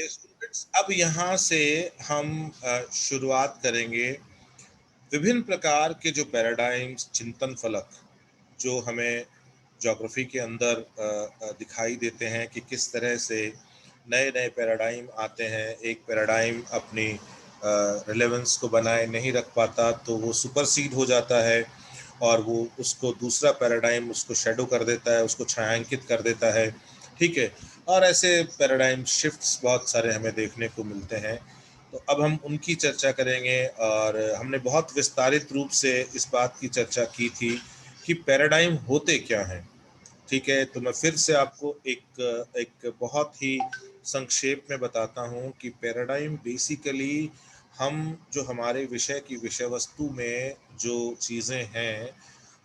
Students, अब यहाँ से हम शुरुआत करेंगे विभिन्न प्रकार के जो पैराडाइम्स, चिंतन फलक जो हमें ज्योग्राफी के अंदर दिखाई देते हैं कि किस तरह से नए नए पैराडाइम आते हैं। एक पैराडाइम अपनी रिलेवेंस को बनाए नहीं रख पाता तो वो सुपरसीड हो जाता है और वो उसको दूसरा पैराडाइम उसको शेडो कर देता है, उसको छायांकित कर देता है। ठीक है, और ऐसे पैराडाइम शिफ्ट्स बहुत सारे हमें देखने को मिलते हैं। तो अब हम उनकी चर्चा करेंगे और हमने बहुत विस्तारित रूप से इस बात की चर्चा की थी कि पैराडाइम होते क्या हैं। ठीक है, तो मैं फिर से आपको एक बहुत ही संक्षेप में बताता हूँ कि पैराडाइम बेसिकली हम जो हमारे विषय की विषय वस्तु में जो चीज़ें हैं,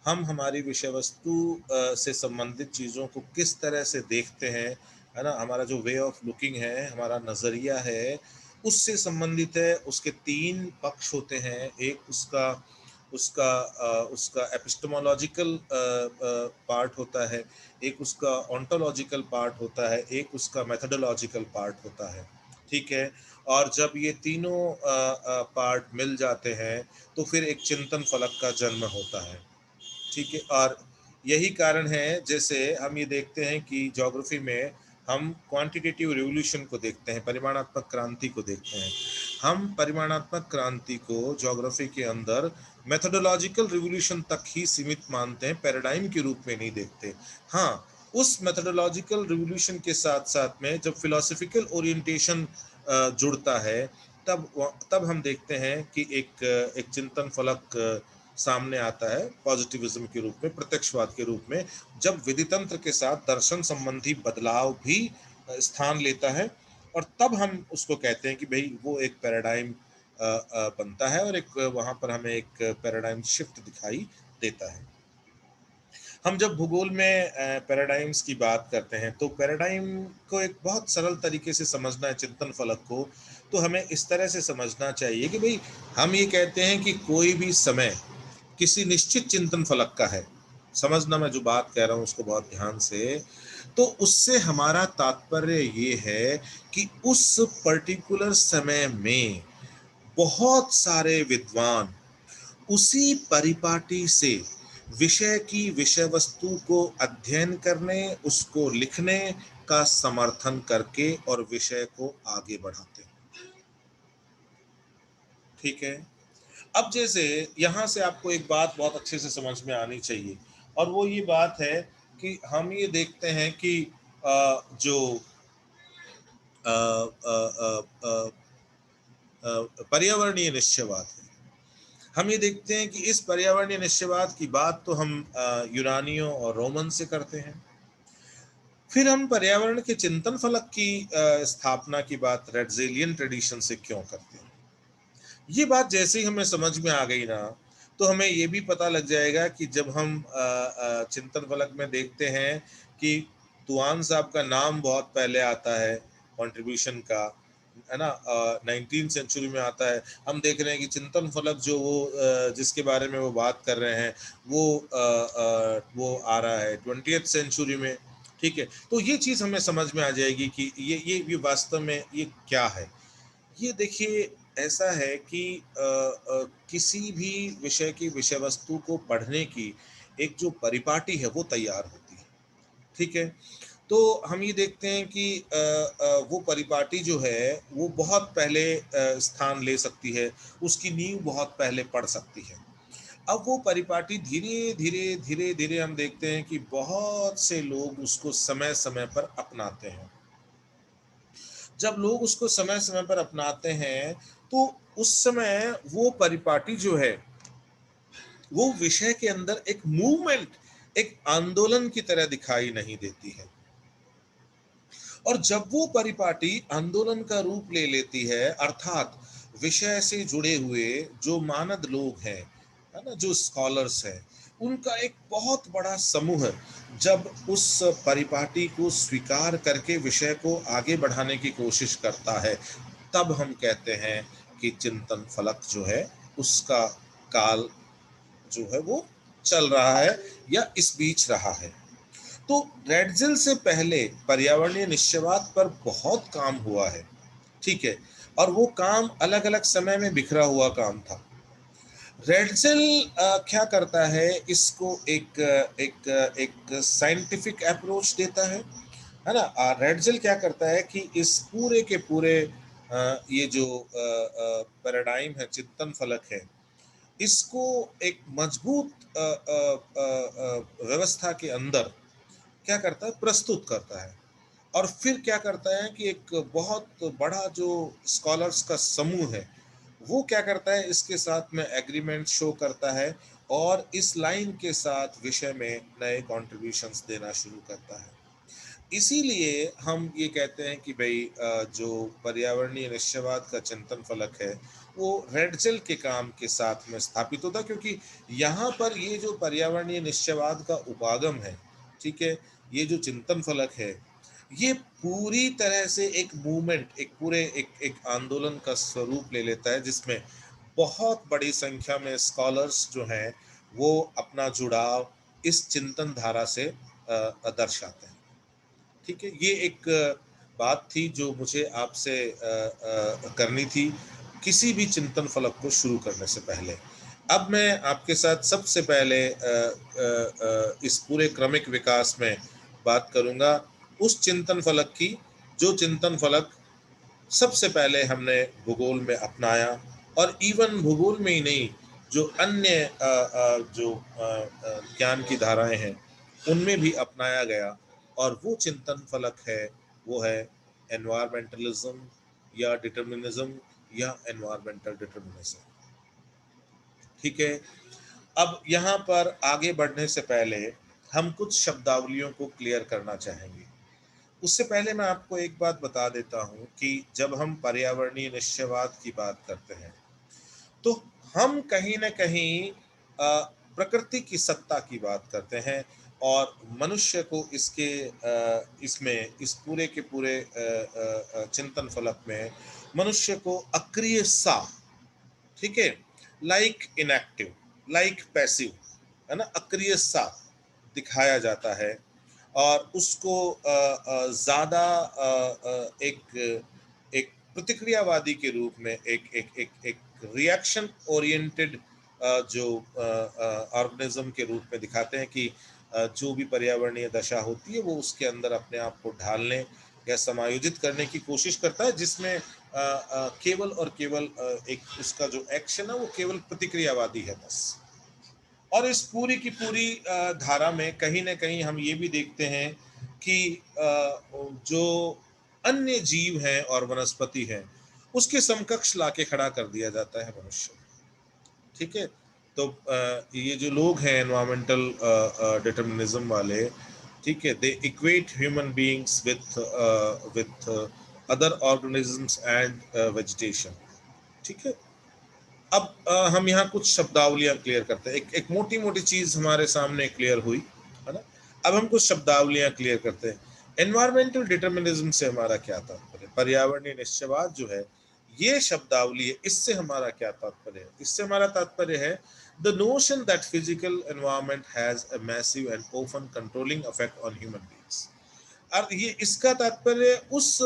हम हमारी विषय वस्तु से संबंधित चीज़ों को किस तरह से देखते हैं, है ना, हमारा जो वे ऑफ लुकिंग है, हमारा नज़रिया है, उससे संबंधित है। उसके तीन पक्ष होते हैं। एक उसका उसका उसका एपिस्टेमोलॉजिकल पार्ट होता है, एक उसका ऑन्टोलॉजिकल पार्ट होता है, एक उसका मेथोडोलॉजिकल पार्ट होता है। ठीक है, और जब ये तीनों पार्ट मिल जाते हैं तो फिर एक चिंतन फलक का जन्म होता है। ठीक है, और यही कारण है जैसे हम ये देखते हैं कि ज्योग्राफी में हम क्वांटिटेटिव रिवोल्यूशन को देखते हैं, परिमाणात्मक क्रांति को देखते हैं। हम परिमाणात्मक क्रांति को ज्योग्राफी के अंदर मेथोडोलॉजिकल रिवोल्यूशन तक ही सीमित मानते हैं, पैराडाइम के रूप में नहीं देखते। हाँ, उस मेथोडोलॉजिकल रिवोल्यूशन के साथ साथ में जब फिलोसफिकल ओरिएंटेशन जुड़ता है, तब हम देखते हैं कि एक चिंतन फलक सामने आता है पॉजिटिविज्म के रूप में, प्रत्यक्षवाद के रूप में, जब विधितंत्र के साथ दर्शन संबंधी बदलाव भी स्थान लेता है। और तब हम उसको कहते हैं कि भाई वो एक पैराडाइम बनता है और एक वहां पर हमें एक पैराडाइम शिफ्ट दिखाई देता है। हम जब भूगोल में पैराडाइम्स की बात करते हैं तो पैराडाइम को एक बहुत सरल तरीके से समझना है, चिंतन फलक को तो हमें इस तरह से समझना चाहिए कि भाई हम ये कहते हैं कि कोई भी समय किसी निश्चित चिंतन फलक का है। समझना, मैं जो बात कह रहा हूं उसको बहुत ध्यान से। तो उससे हमारा तात्पर्य ये है कि उस पर्टिकुलर समय में बहुत सारे विद्वान उसी परिपाटी से विषय की विषय वस्तु को अध्ययन करने, उसको लिखने का समर्थन करके और विषय को आगे बढ़ाते हैं। ठीक है, अब जैसे यहाँ से आपको एक बात बहुत अच्छे से समझ में आनी चाहिए और वो ये बात है कि हम ये देखते हैं कि जो पर्यावरणीय निश्चयवाद है, हम ये देखते हैं कि इस पर्यावरणीय निश्चयवाद की बात तो हम यूनानियों और रोमन से करते हैं। फिर हम पर्यावरण के चिंतन फलक की स्थापना की बात रेड्जेलियन ट्रेडिशन से क्यों करते हैं। ये बात जैसे ही हमें समझ में आ गई ना, तो हमें ये भी पता लग जाएगा कि जब हम चिंतन फलक में देखते हैं कि तुआन साहब का नाम बहुत पहले आता है कंट्रीब्यूशन का, है ना, 19th सेंचुरी में आता है। हम देख रहे हैं कि चिंतन फलक जो वो जिसके बारे में वो बात कर रहे हैं वो आ रहा है 20th सेंचुरी में। ठीक है, तो ये चीज़ हमें समझ में आ जाएगी कि ये वास्तव में ये क्या है। ये देखिए, ऐसा है कि किसी भी विषय की विषय वस्तु को पढ़ने की एक जो परिपाटी है वो तैयार होती है। ठीक है, तो हम ये देखते हैं कि वो परिपाटी जो है वो बहुत पहले स्थान ले सकती है, उसकी नींव बहुत पहले पड़ सकती है। अब वो परिपाटी धीरे धीरे धीरे धीरे हम देखते हैं कि बहुत से लोग उसको समय समय पर अपनाते हैं। जब लोग उसको समय समय पर अपनाते हैं तो उस समय वो परिपाटी जो है वो विषय के अंदर एक मूवमेंट, एक आंदोलन की तरह दिखाई नहीं देती है। और जब वो परिपाटी आंदोलन का रूप ले लेती है, अर्थात विषय से जुड़े हुए जो मानद लोग हैं, है ना, जो स्कॉलर्स हैं, उनका एक बहुत बड़ा समूह जब उस परिपाटी को स्वीकार करके विषय को आगे बढ़ाने की कोशिश करता है, तब हम कहते हैं कि चिंतन फलक जो है उसका काल जो है वो चल रहा है या इस बीच रहा है। तो रेडजिल से पहले पर्यावरणीय निश्चयवाद पर बहुत काम हुआ है। ठीक है, और वो काम अलग अलग समय में बिखरा हुआ काम था। रेडज़ेल क्या करता है, इसको एक साइंटिफिक अप्रोच देता है ना। रेडज़ेल क्या करता है कि इस पूरे के पूरे ये जो पैराडाइम है, चिंतन फलक है, इसको एक मजबूत व्यवस्था के अंदर क्या करता है, प्रस्तुत करता है। और फिर क्या करता है कि एक बहुत बड़ा जो स्कॉलर्स का समूह है, वो क्या करता है, इसके साथ में एग्रीमेंट शो करता है और इस लाइन के साथ विषय में नए कॉन्ट्रीब्यूशंस देना शुरू करता है। इसीलिए हम ये कहते हैं कि भाई जो पर्यावरणीय निश्चयवाद का चिंतन फलक है, वो रेडज़ेल के काम के साथ में स्थापित होता, क्योंकि यहाँ पर ये जो पर्यावरणीय निश्चयवाद का उपागम है, ठीक है, ये जो चिंतन फलक है, ये पूरी तरह से एक मूवमेंट, एक पूरे एक आंदोलन का स्वरूप ले लेता है, जिसमें बहुत बड़ी संख्या में स्कॉलर्स जो हैं वो अपना जुड़ाव इस चिंतन धारा से दर्शाते हैं। ठीक है, ये एक बात थी जो मुझे आपसे करनी थी किसी भी चिंतन फलक को शुरू करने से पहले। अब मैं आपके साथ सबसे पहले इस पूरे क्रमिक विकास में बात करूंगा उस चिंतन फलक की, जो चिंतन फलक सबसे पहले हमने भूगोल में अपनाया, और इवन भूगोल में ही नहीं, जो अन्य जो ज्ञान की धाराएं हैं उनमें भी अपनाया गया। और वो चिंतन फलक है, वो है एनवायरमेंटलिज्म या डिटर्मिनिज्म या एनवायरमेंटल डिटर्मिनिज्म। ठीक है, अब यहाँ पर आगे बढ़ने से पहले हम कुछ शब्दावलियों को क्लियर करना चाहेंगे। उससे पहले मैं आपको एक बात बता देता हूँ कि जब हम पर्यावरणीय निश्चयवाद की बात करते हैं, तो हम कहीं न कहीं प्रकृति की सत्ता की बात करते हैं, और मनुष्य को इसमें इस पूरे के पूरे चिंतन फलक में मनुष्य को अक्रिय सा, ठीक है, लाइक इनएक्टिव, लाइक पैसिव, है ना, अक्रिय सा दिखाया जाता है। और उसको ज़्यादा एक एक प्रतिक्रियावादी के रूप में, एक एक एक एक रिएक्शन ओरिएंटेड जो ऑर्गेनिज्म के रूप में दिखाते हैं कि जो भी पर्यावरणीय दशा होती है वो उसके अंदर अपने आप को ढालने या समायोजित करने की कोशिश करता है, जिसमें केवल और केवल एक उसका जो एक्शन है वो केवल प्रतिक्रियावादी है बस। और इस पूरी की पूरी धारा में कहीं ना कहीं हम ये भी देखते हैं कि जो अन्य जीव हैं और वनस्पति हैं, उसके समकक्ष लाके खड़ा कर दिया जाता है मनुष्य। ठीक है, तो ये जो लोग हैं एनवायरमेंटल डिटर्मिनिज्म वाले, ठीक है, they equate human beings with other organisms and vegetation. ठीक है, अब हम यहाँ कुछ शब्दावलियां क्लियर करते हैं। एक मोटी मोटी चीज हमारे सामने क्लियर हुई, है ना। अब हम कुछ शब्दावलियां क्लियर करते हैं। एनवायरमेंटल डिटर्मिनिज्म से हमारा क्या तात्पर्य, पर्यावरणीय निश्चयवाद जो है ये शब्दावली है, इससे हमारा क्या तात्पर्य है? इससे हमारा तात्पर्य है the notion that physical environment has a massive and often controlling effect on human beings. और ये इसका तात्पर्य उस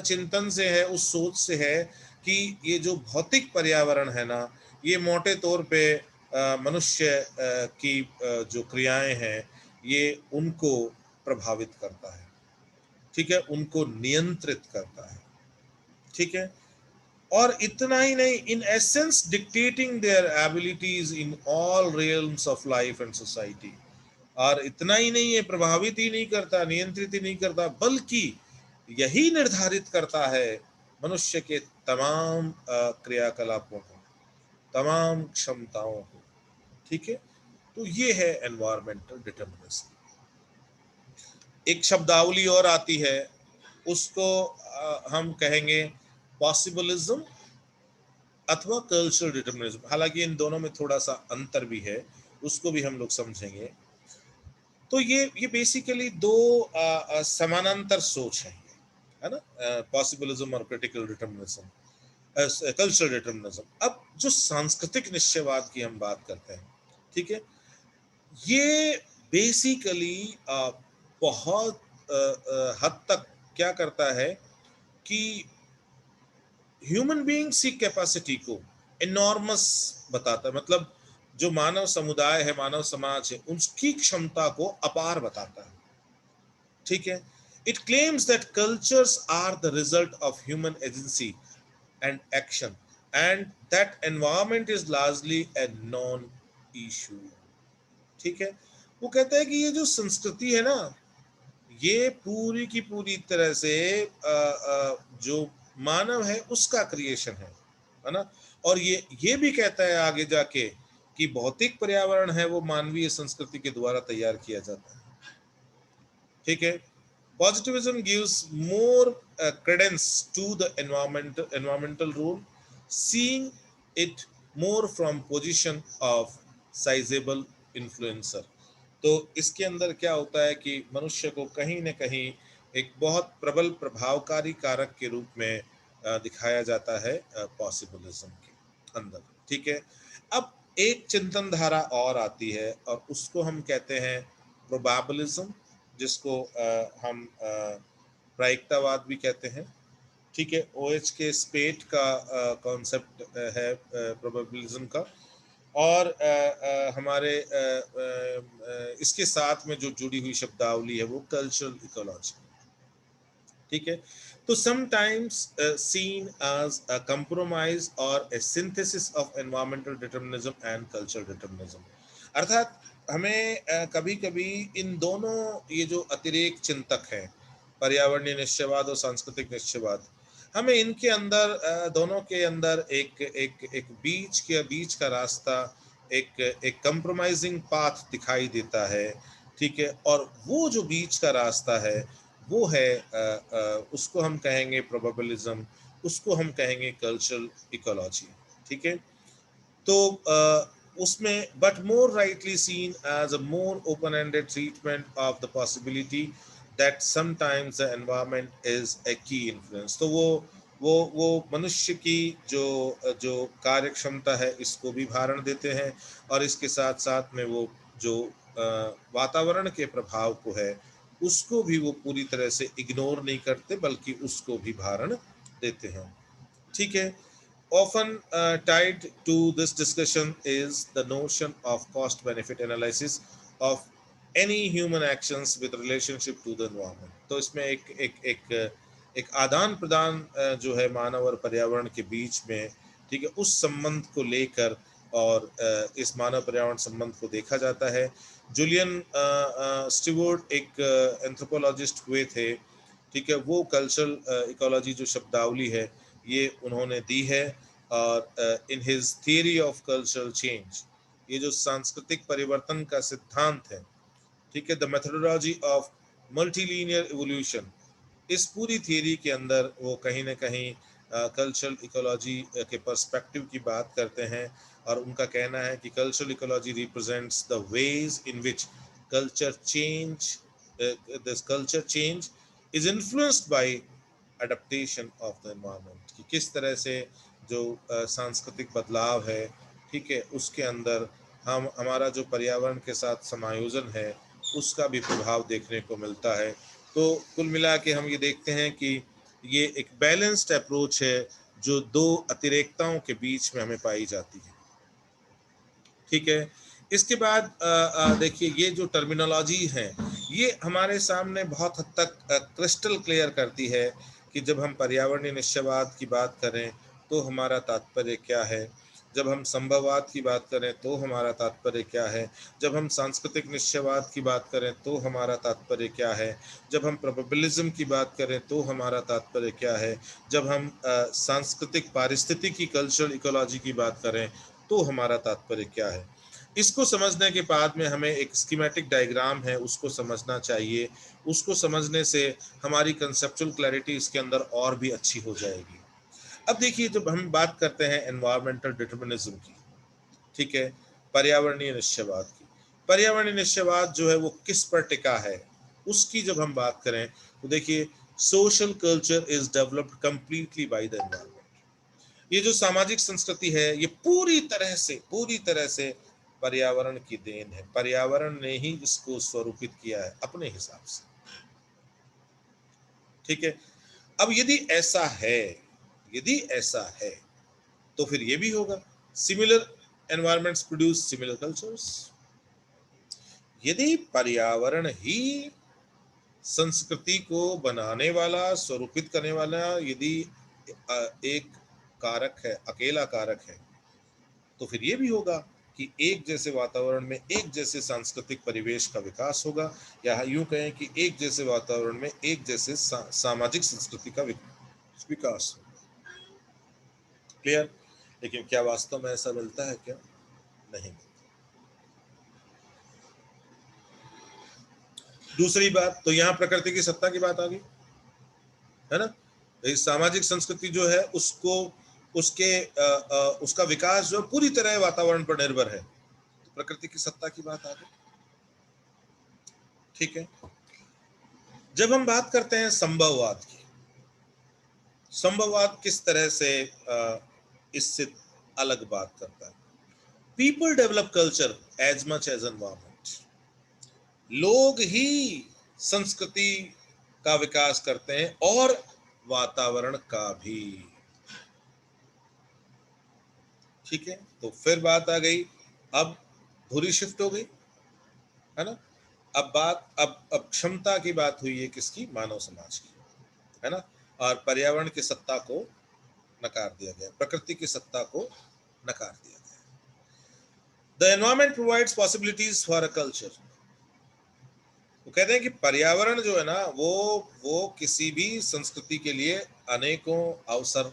चिंतन से है, उस सोच से है कि ये जो भौतिक पर्यावरण है ना, ये मोटे तौर पे मनुष्य की जो क्रियाएं हैं ये उनको प्रभावित करता है, ठीक है, उनको नियंत्रित करता है। ठीक है, और इतना ही नहीं, in essence dictating their abilities in all realms of life and society. और इतना ही नहीं है, प्रभावित ही नहीं करता, नियंत्रित ही नहीं करता, बल्कि यही निर्धारित करता है मनुष्य के तमाम क्रियाकलापों को, तमाम क्षमताओं को। ठीक है, तो ये है एनवायरमेंटल डिटर्मिनिज्म। एक शब्दावली और आती है, उसको हम कहेंगे पॉसिबलिज्म अथवा कल्चरल डिटर्मिनिज्म। हालांकि इन दोनों में थोड़ा सा अंतर भी है, उसको भी हम लोग समझेंगे। तो ये बेसिकली दो समानांतर सोच है ना, पॉसिबलिज्म और क्रिटिकल डिटर्मिनिज्म, कल्चरल डिटर्मिनिज्म। अब जो सांस्कृतिक निश्चयवाद की हम बात करते हैं, ठीक है, ये बेसिकली बहुत हद तक क्या करता है कि ह्यूमन बीइंग्स की कैपेसिटी को इनॉर्मस बताता है, मतलब जो मानव समुदाय है, मानव समाज है, उसकी क्षमता को अपार बताता है। ठीक है, it claims that cultures are the result of human agency and action and that environment is largely a non issue. ठीक है, वो कहता है कि ये जो संस्कृति है ना, ये पूरी की पूरी तरह से जो मानव है उसका क्रिएशन है ना। और ये भी कहता है आगे जाके कि भौतिक पर्यावरण है वो मानवीय संस्कृति के द्वारा तैयार किया जाता है। ठीक है, positivism gives more credence to the environmental role, seeing it more from position of sizable influencer। तो इसके अंदर क्या होता है कि मनुष्य को कहीं न कहीं एक बहुत प्रबल प्रभावकारी कारक के रूप में दिखाया जाता है पॉसिबिलिज्म के अंदर। ठीक है, अब एक चिंतन धारा और आती है और उसको हम कहते हैं प्रोबेबिलिज्म, जिसको हम प्रायिकतावाद भी कहते हैं। ठीक है, OH के स्पेट का कॉन्सेप्ट है प्रोबेबिलिज्म का। और हमारे इसके साथ में जो जुड़ी हुई शब्दावली है वो कल्चरल इकोलॉजी। ठीक है, तो sometimes seen as a compromise और a synthesis of environmental determinism and cultural determinism. अर्थात हमें कभी कभी इन दोनों, ये जो अतिरेक चिंतक हैं, पर्यावरणीय निश्चयवाद और सांस्कृतिक निश्चयवाद, हमें इनके अंदर दोनों के अंदर एक एक एक बीच का रास्ता, एक एक कंप्रोमाइजिंग पाथ दिखाई देता है। ठीक है, और वो जो बीच का रास्ता है वो है उसको हम कहेंगे प्रोबेबिलिज्म, उसको हम कहेंगे कल्चरल इकोलॉजी। ठीक है, तो उसमें but more rightly seen as a more open ended treatment of the possibility that sometimes the environment is a key influence. तो वो मनुष्य की जो जो कार्य क्षमता है इसको भी भारण देते हैं, और इसके साथ साथ में वो जो वातावरण के प्रभाव को है उसको भी वो पूरी तरह से इग्नोर नहीं करते, बल्कि उसको भी भारण देते हैं। ठीक है, often tied to this discussion is the notion of cost benefit analysis of any human actions with relationship to the environment। तो इसमें एक आदान प्रदान जो है मानव और पर्यावरण के बीच में, ठीक है, उस संबंध को लेकर और इस मानव पर्यावरण संबंध को देखा जाता है। जूलियन स्टीवर्ट एक एंथ्रोपोलॉजिस्ट हुए थे। ठीक है, वो कल्चरल इकोलॉजी जो शब्दावली है ये उन्होंने दी है। और in his theory of cultural change, ये जो सांस्कृतिक परिवर्तन का सिद्धांत है, ठीक है, द मेथोडोलॉजी ऑफ मल्टीलीनियर इवोल्यूशन, इस पूरी थियरी के अंदर वो कहीं ना कहीं कल्चरल इकोलॉजी के पर्सपेक्टिव की बात करते हैं। और उनका कहना है कि cultural ecology represents the ways in which culture change this culture change is influenced by adaptation of the environment, कि किस तरह से जो सांस्कृतिक बदलाव है, ठीक है, उसके अंदर हम हमारा जो पर्यावरण के साथ समायोजन है उसका भी प्रभाव देखने को मिलता है। तो कुल मिला के हम ये देखते हैं कि ये एक बैलेंस्ड अप्रोच है जो दो अतिरेकताओं के बीच में हमें पाई जाती है। ठीक है, इसके बाद देखिए ये जो टर्मिनोलॉजी है ये हमारे सामने बहुत हद तक क्रिस्टल क्लियर करती है कि जब हम पर्यावरणीय निश्चयवाद की बात करें तो हमारा तात्पर्य क्या है, जब हम संभववाद की बात करें तो हमारा तात्पर्य क्या है, जब हम सांस्कृतिक निश्चयवाद की बात करें तो हमारा तात्पर्य क्या है, जब हम प्रोबेबिलिज्म की बात करें तो हमारा तात्पर्य क्या है, जब हम सांस्कृतिक पारिस्थितिकी कल्चरल इकोलॉजी की बात करें तो हमारा तात्पर्य क्या है। इसको समझने के बाद में हमें एक स्कीमेटिक डायग्राम है उसको समझना चाहिए। उसको समझने से हमारी कंसेप्चुअल क्लैरिटी इसके अंदर और भी अच्छी हो जाएगी। अब देखिए जब हम बात करते हैं एनवायरमेंटल डिटर्मिनिज्म की, ठीक है, पर्यावरणीय निश्चयवाद की, पर्यावरणीय निश्चयवाद जो है वो किस पर टिका है उसकी जब हम बात करें तो देखिए social culture is developed completely by the environment. ये जो सामाजिक संस्कृति है ये पूरी तरह से पर्यावरण की देन है। पर्यावरण ने ही इसको स्वरूपित किया है अपने हिसाब से। ठीक है, अब यदि ऐसा है यदि ऐसा है तो फिर ये भी होगा, similar environments produce similar cultures. यदि पर्यावरण ही संस्कृति को बनाने वाला, स्वरूपित करने वाला यदि एक कारक है, अकेला कारक है, तो फिर ये भी होगा कि एक जैसे वातावरण में एक जैसे सांस्कृतिक परिवेश का विकास होगा, या यूं कहें कि एक जैसे वातावरण में एक जैसे सामाजिक संस्कृति का विकास हो। क्लियर? लेकिन क्या वास्तव में ऐसा मिलता है क्या? नहीं। दूसरी बात, तो यहां प्रकृति की सत्ता की बात आ गई, है ना? इस सामाजिक संस्कृति जो है उसको, उसका विकास जो पूरी तरह वातावरण पर निर्भर है, तो प्रकृति की सत्ता की बात आ गई। ठीक है। जब हम बात करते हैं संभववाद की, संभववाद किस तरह से इससे अलग बात करता है? People develop culture as much as environment. लोग ही संस्कृति का विकास करते हैं और वातावरण का भी। ठीक है, तो फिर बात आ गई, अब धुरी शिफ्ट हो गई, है ना? अब क्षमता की बात हुई है किसकी? मानव समाज की, है ना? और पर्यावरण की सत्ता को नकार दिया गया, प्रकृति की सत्ता को नकार दिया गया। The environment provides possibilities for a culture. वो कहते हैं कि पर्यावरण जो है ना, वो किसी भी संस्कृति के लिए अनेकों अवसर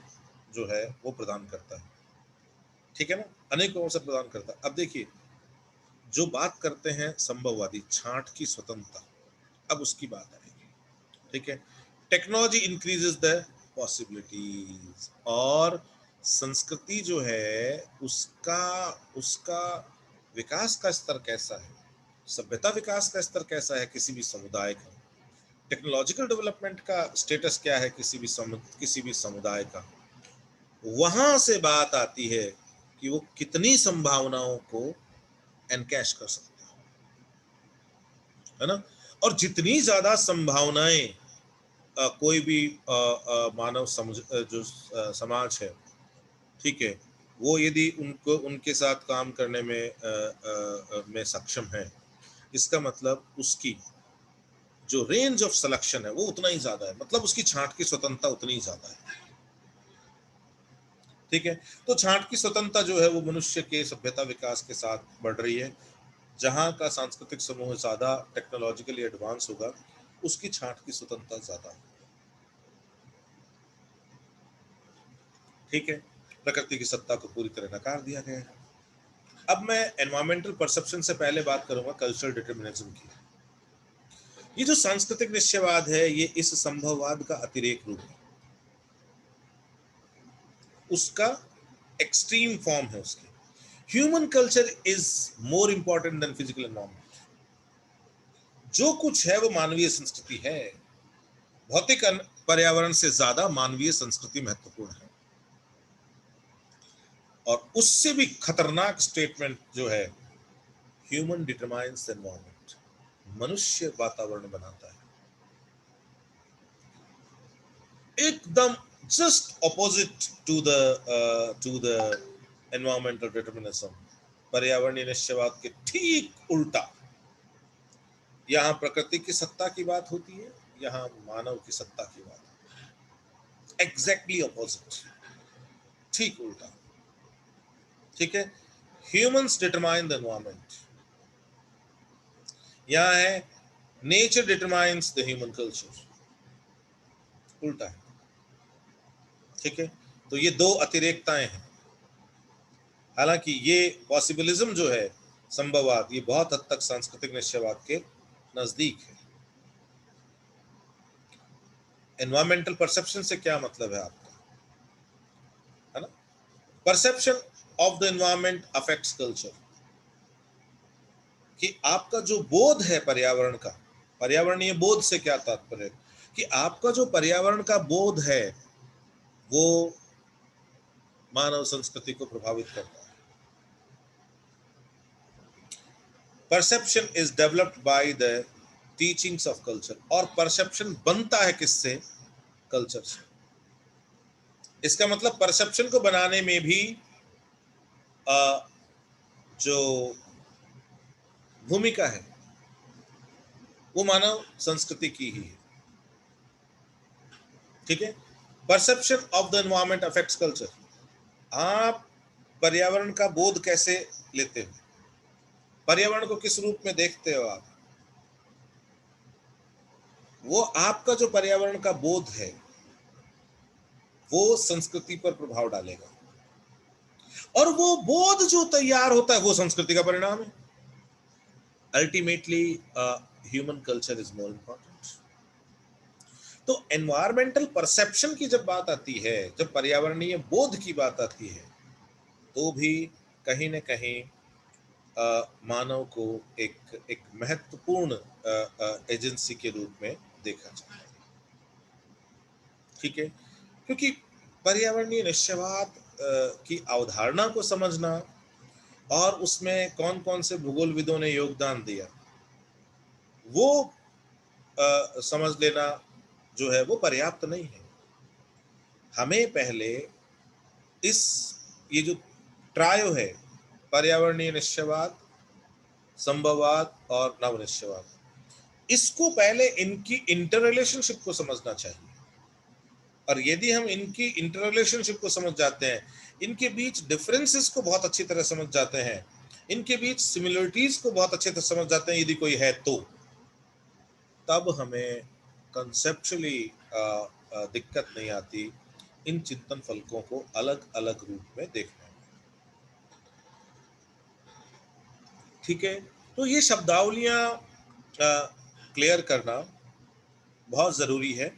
जो है वो प्रदान करता है। ठीक है ना? अनेकों अवसर प्रदान करता है। अब देखिए, जो बात करते हैं संभववादी, छांट की स्वतंत्रता, अब उसकी बात आएगी। ठीक है, टेक्नोलॉजी इंक्रीजेस द पॉसिबिलिटीज, और संस्कृति जो है उसका उसका विकास का स्तर कैसा है, सभ्यता विकास का स्तर कैसा है किसी भी समुदाय का, टेक्नोलॉजिकल डेवलपमेंट का स्टेटस क्या है किसी भी समुदाय का, वहां से बात आती है कि वो कितनी संभावनाओं को एनकैश कर सकता है ना? और जितनी ज्यादा संभावनाएं कोई भी मानव समाज है, ठीक है, वो यदि उनको उनके साथ काम करने में सक्षम है, इसका मतलब उसकी जो रेंज ऑफ सिलेक्शन है वो उतना ही ज्यादा है, मतलब उसकी छांट की स्वतंत्रता उतनी ही ज्यादा है। ठीक है, तो छांट की स्वतंत्रता जो है वो मनुष्य के सभ्यता विकास के साथ बढ़ रही है। जहां का सांस्कृतिक समूह ज्यादा टेक्नोलॉजिकली एडवांस होगा, उसकी छांट की स्वतंत्रता ज्यादा है। ठीक है, प्रकृति की सत्ता को पूरी तरह नकार दिया गया है। अब मैं एनवायरमेंटल परसेप्शन से पहले बात करूंगा कल्चरल डिटर्मिनिज्म की। ये जो सांस्कृतिक निश्चयवाद है, ये इस संभववाद का अतिरेक रूप है, उसका एक्सट्रीम फॉर्म है उसकी। Human culture is more important than physical environment. जो कुछ है वो मानवीय संस्कृति है, भौतिक पर्यावरण से ज्यादा मानवीय संस्कृति महत्वपूर्ण है। और उससे भी खतरनाक स्टेटमेंट जो है, ह्यूमन डिटरमाइंस द एनवायरमेंट, मनुष्य वातावरण बनाता है। एकदम just opposite to the environmental determinism, पर्यावरणीय निश्चयवाद के ठीक उल्टा। यहां प्रकृति की सत्ता की बात होती है, यहां मानव की सत्ता की बात, एग्जैक्टली ऑपोजिट, ठीक उल्टा। ठीक है, ह्यूमंस डिटरमाइन द एनवायरमेंट, यहां है nature determines the human culture, उल्टा है। ठीक है, तो ये दो अतिरेकताएं हैं। हालांकि ये पॉसिबिलिज्म जो है, संभववाद, ये बहुत हद तक सांस्कृतिक निश्चयवाद के नजदीक है। एनवायरमेंटल परसेप्शन से क्या मतलब है आपका, है ना? Perception of the environment affects culture, कि आपका जो बोध है पर्यावरण का, पर्यावरणीय बोध से क्या तात्पर्य, कि आपका जो पर्यावरण का बोध है वो मानव संस्कृति को प्रभावित करता है। Perception is developed by the teachings of culture, और परसेप्शन बनता है किससे? कल्चर से। इसका मतलब परसेप्शन को बनाने में भी जो भूमिका है वो मानव संस्कृति की ही है। ठीक है, perception of the environment affects culture. आप पर्यावरण का बोध कैसे लेते हो, पर्यावरण को किस रूप में देखते हो आप, वो आपका जो पर्यावरण का बोध है वो संस्कृति पर प्रभाव डालेगा, और वो बोध जो तैयार होता है वो संस्कृति का परिणाम है। Ultimately human culture is more important. तो एनवायरमेंटल परसेप्शन की जब बात आती है, जब पर्यावरणीय बोध की बात आती है, तो भी कहीं न कहीं मानव को एक एक महत्वपूर्ण एजेंसी के रूप में देखा जाता है। ठीक है, क्योंकि पर्यावरणीय निश्चयवाद की अवधारणा को समझना और उसमें कौन कौन से भूगोलविदों ने योगदान दिया वो समझ लेना जो है वो पर्याप्त नहीं है। हमें पहले इस ये जो ट्रायो है, पर्यावरणीय निश्चयवाद, संभववाद और नव निश्चयवाद, इसको पहले इनकी इंटर रिलेशनशिप को समझना चाहिए। और यदि हम इनकी इंटर रिलेशनशिप को समझ जाते हैं, इनके बीच डिफरेंसेस को बहुत अच्छी तरह समझ जाते हैं, इनके बीच सिमिलरिटीज को बहुत अच्छी तरह समझ जाते हैं यदि कोई है, तो तब हमें कंसेप्चुअली दिक्कत नहीं आती इन चिंतन फलकों को अलग अलग रूप में देखने में। ठीक है, तो ये शब्दावलियां क्लियर करना बहुत ज़रूरी है,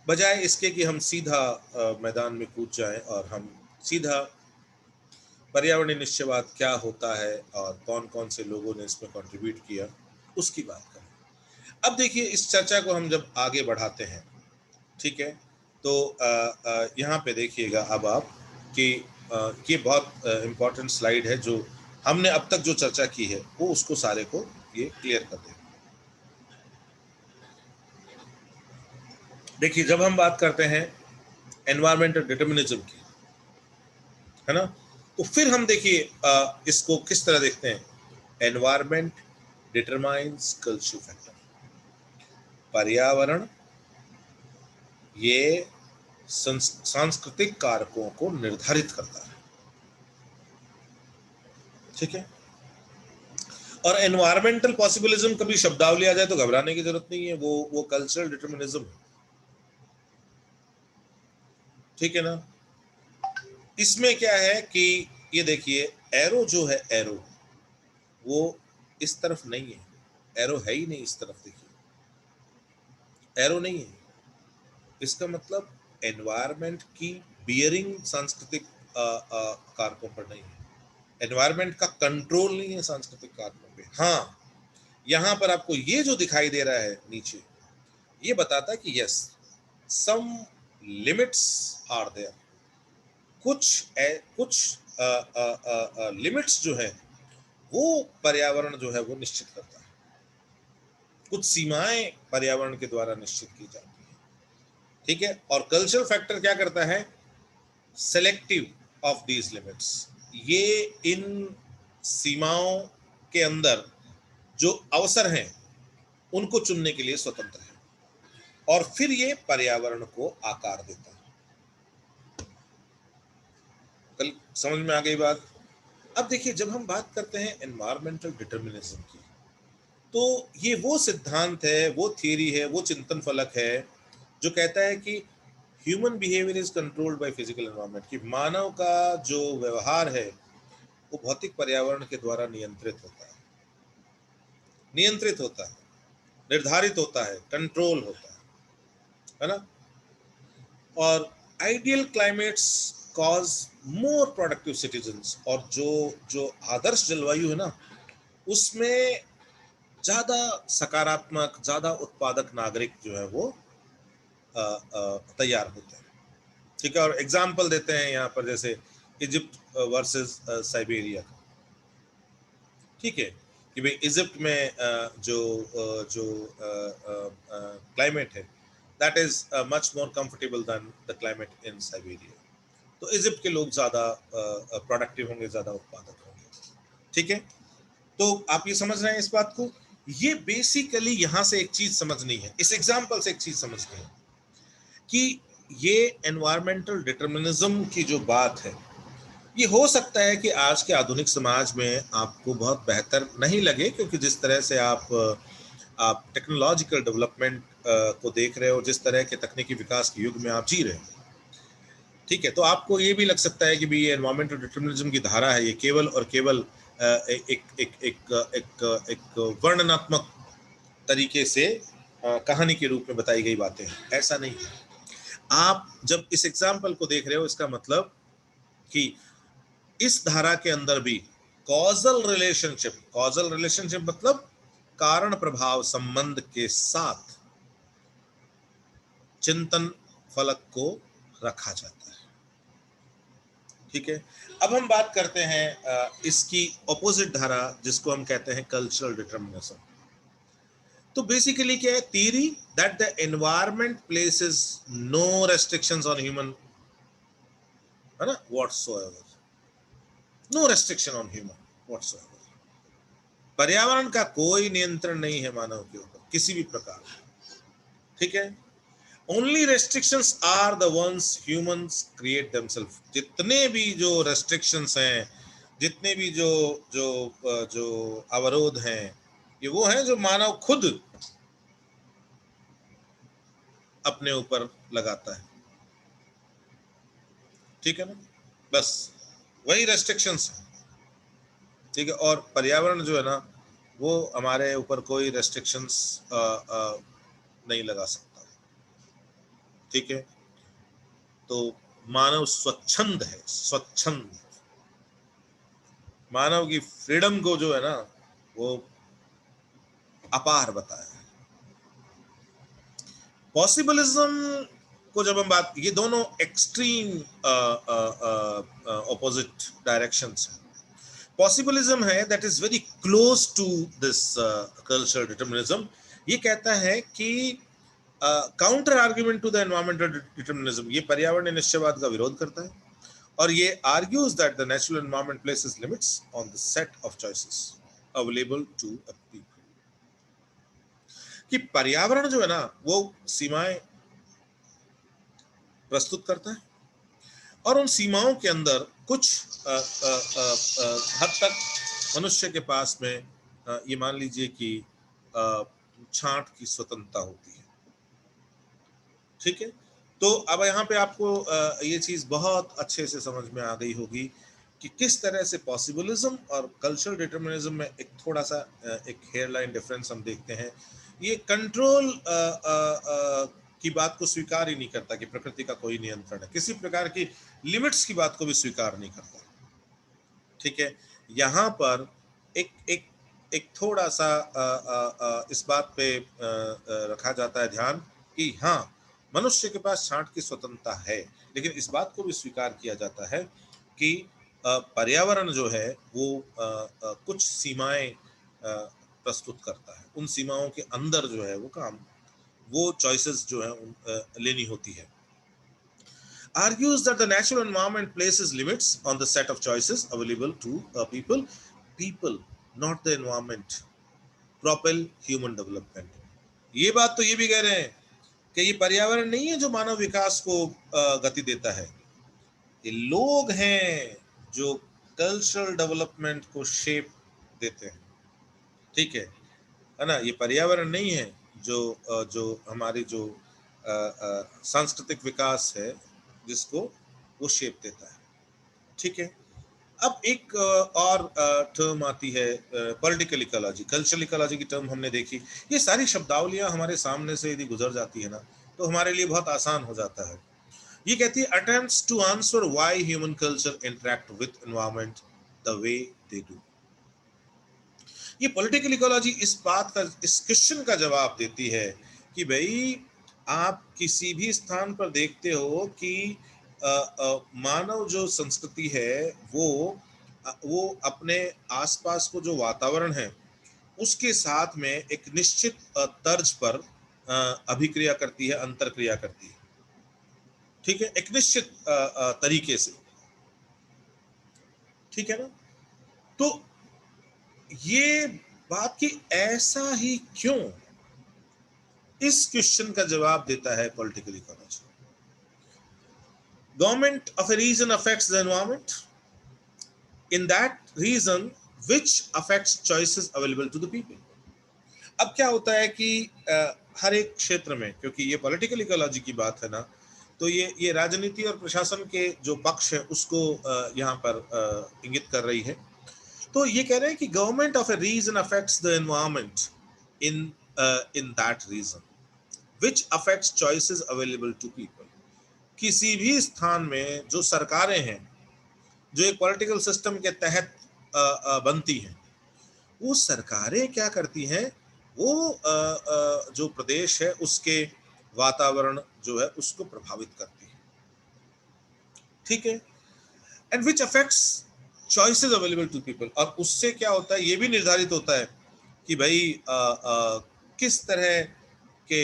बजाय इसके कि हम सीधा मैदान में कूद जाएं और हम सीधा पर्यावरणीय निश्चयवाद क्या होता है और कौन कौन से लोगों ने इसमें कंट्रीब्यूट किया उसकी बात करें। अब देखिए, इस चर्चा को हम जब आगे बढ़ाते हैं, ठीक है, तो यहाँ पे देखिएगा अब आप कि ये बहुत इम्पोर्टेंट स्लाइड है जो हमने अब तक जो चर्चा की है वो उसको सारे को ये क्लियर कर देगा। देखिए, जब हम बात करते हैं एनवायरमेंटल डिटर्मिनिज्म की, है ना, तो फिर हम देखिए इसको किस तरह देखते हैं। एनवायरमेंट डिटरमाइंस कल्चरल फैक्टर, पर्यावरण ये सांस्कृतिक कारकों को निर्धारित करता है। ठीक है, और एनवायरमेंटल पॉसिबिलिज्म कभी शब्दावली आ जाए तो घबराने की जरूरत नहीं है, वो कल्चरल डिटरमिनिज्म है। ठीक है ना, इसमें क्या है कि ये देखिए, एरो जो है, एरो वो इस तरफ नहीं है, एरो है ही नहीं इस तरफ, देखिए एरो नहीं है, इसका मतलब एनवायरमेंट की बियरिंग सांस्कृतिक कारकों पर नहीं है, एनवायरमेंट का कंट्रोल नहीं है सांस्कृतिक कारकों पे। हाँ, यहां पर आपको ये जो दिखाई दे रहा है नीचे, ये बताता है कि yes, some limits are there, कुछ लिमिट्स जो है वो पर्यावरण जो है वो निश्चित करता है, कुछ सीमाएं पर्यावरण के द्वारा निश्चित की जाती है। ठीक है, और कल्चरल फैक्टर क्या करता है, सेलेक्टिव ऑफ दीज लिमिट्स, ये इन सीमाओं के अंदर जो अवसर हैं उनको चुनने के लिए स्वतंत्र है, और फिर ये पर्यावरण को आकार देता है। कल समझ में आ गई बात। अब देखिए, जब हम बात करते हैं एनवायरमेंटल डिटर्मिनिज्म की, तो ये वो सिद्धांत है, वो थियरी है, वो चिंतन फलक है जो कहता है कि human behaviour is controlled by physical environment, कि मानव का जो व्यवहार है वो भौतिक पर्यावरण के द्वारा नियंत्रित होता है, निर्धारित होता है, कंट्रोल होता है ना। और ideal climates cause more productive citizens, और जो जो आदर्श जलवायु है ना, उसमें ज्यादा सकारात्मक, ज्यादा उत्पादक नागरिक जो है वो तैयार होते हैं। ठीक है, और एग्जाम्पल देते हैं यहाँ पर, जैसे इजिप्ट वर्सेस साइबेरिया का। ठीक है, कि भाई इजिप्ट में जो क्लाइमेट है that is much more comfortable than the climate in Siberia. तो इजिप्ट के लोग ज्यादा प्रोडक्टिव होंगे, ज्यादा उत्पादक होंगे। ठीक है, तो आप ये समझ रहे हैं इस बात को। ये बेसिकली यहां से एक चीज समझनी है, इस एग्जाम्पल से एक चीज समझनी है कि ये एनवायरमेंटल डिटर्मिनिज्म की जो बात है, ये हो सकता है कि आज के आधुनिक समाज में आपको बहुत बेहतर नहीं लगे, क्योंकि जिस तरह से आप टेक्नोलॉजिकल डेवलपमेंट को देख रहे हो, जिस तरह के तकनीकी विकास के युग में आप जी रहे हो, ठीक है, तो आपको ये भी लग सकता है कि भी ये एनवायरमेंटल डिटर्मिनिज्म की धारा है, ये केवल और केवल एक एक एक एक एक वर्णनात्मक तरीके से कहानी के रूप में बताई गई बातें हैं। ऐसा नहीं है। आप जब इस एग्जाम्पल को देख रहे हो, इसका मतलब कि इस धारा के अंदर भी कॉजल रिलेशनशिप मतलब कारण प्रभाव संबंध के साथ चिंतन फलक को रखा जाता है। ठीक है, अब हम बात करते हैं इसकी ऑपोजिट धारा, जिसको हम कहते हैं कल्चरल डिटर्मिनिज्म। तो बेसिकली क्या है? Theory that the environment places no restrictions on human, है ना, whatsoever, no restriction on human whatsoever. पर्यावरण का कोई नियंत्रण नहीं है मानव के ऊपर किसी भी प्रकार। ठीक है, only restrictions are the ones humans create themselves. जितने भी जो रेस्ट्रिक्शंस हैं, जितने भी जो जो जो अवरोध हैं, ये वो हैं जो मानव खुद अपने ऊपर लगाता है। ठीक है ना, बस वही रेस्ट्रिक्शंस हैं। ठीक है, और पर्यावरण जो है ना, वो हमारे ऊपर कोई रेस्ट्रिक्शंस नहीं लगा सकता। ठीक है, तो मानव स्वच्छंद है, स्वच्छंद। मानव की फ्रीडम को जो है ना, वो अपार बताया है। पॉसिबलिज्म को जब हम बात, ये दोनों एक्सट्रीम ऑपोजिट डायरेक्शंस हैं। पॉसिबलिज्म है that is very close to this cultural determinism. ये कहता है कि counter argument to the environmental determinism, ये पर्यावरण निश्चयवाद का विरोध करता है, और ये argues that the natural environment places limits on the set of choices available to a people. कि पर्यावरण जो है ना, वो सीमाएं प्रस्तुत करता है, और उन सीमाओं के अंदर कुछ हद तक मनुष्य के पास में ये मान लीजिए कि छांट की स्वतंत्रता होती है। ठीक है, तो अब यहाँ पे आपको ये चीज बहुत अच्छे से समझ में आ गई होगी कि किस तरह से पॉसिबलिज्म और कल्चरल डिटर्मिनिज्म में एक थोड़ा सा एक हेयरलाइन डिफरेंस हम देखते हैं। ये कंट्रोल की बात को स्वीकार ही नहीं करता कि प्रकृति का कोई नियंत्रण है, किसी प्रकार की लिमिट्स की बात को भी स्वीकार नहीं करता। ठीक है, यहाँ पर एक एक एक थोड़ा सा इस बात पे रखा जाता है ध्यान कि हाँ, मनुष्य के पास छांट की स्वतंत्रता है, लेकिन इस बात को भी स्वीकार किया जाता है कि पर्यावरण जो है वो कुछ सीमाएं प्रस्तुत करता है। उन सीमाओं के अंदर जो है वो चॉइसेस जो है लेनी होती है। Argues that the natural environment places limits on the set of choices available to people. People, not the environment, propel human development. ये बात तो ये भी कह रहे हैं कि ये पर्यावरण नहीं है जो मानव विकास को गति देता है, ये लोग हैं जो कल्चरल डेवलपमेंट को शेप देते हैं। ठीक है ना, ये पर्यावरण नहीं है जो हमारी जो सांस्कृतिक विकास है जिसको वो शेप देता है। ठीक है, अब एक और टर्म आती है पॉलिटिकल इकोलॉजी। कल्चरल इकोलॉजी की टर्म हमने देखी। ये सारी शब्दावलियां हमारे सामने से यदि गुजर जाती है ना, तो हमारे लिए बहुत आसान हो जाता है। ये कहती है attempts to answer why human culture interact with environment the way they do. ये पॉलिटिकल इकोलॉजी इस क्वेश्चन का जवाब देती है कि भाई, आप किसी भी स्थान पर देखते हो कि मानव जो संस्कृति है वो अपने आसपास को जो वातावरण है उसके साथ में एक निश्चित तर्ज पर अभिक्रिया करती है, अंतरक्रिया करती है, ठीक है, एक निश्चित तरीके से, ठीक है ना। तो ये बात कि ऐसा ही क्यों, इस क्वेश्चन का जवाब देता है political ecology. Government of a region affects the environment in that region which affects choices available to the people। अब क्या होता है कि हर एक क्षेत्र में, क्योंकि ये पॉलिटिकल इकोलॉजी की बात है ना, तो ये राजनीति और प्रशासन के जो पक्ष है उसको यहाँ पर इंगित कर रही है। तो ये कह रहे हैं कि government of a region affects the environment in in that region which affects choices available to people। किसी भी स्थान में जो सरकारें हैं, जो एक पॉलिटिकल सिस्टम के तहत बनती हैं, वो सरकारें क्या करती हैं, वो जो प्रदेश है उसके वातावरण जो है उसको प्रभावित करती है, ठीक है। And which affects choices available to people, और उससे क्या होता है, ये भी निर्धारित होता है कि भाई किस तरह के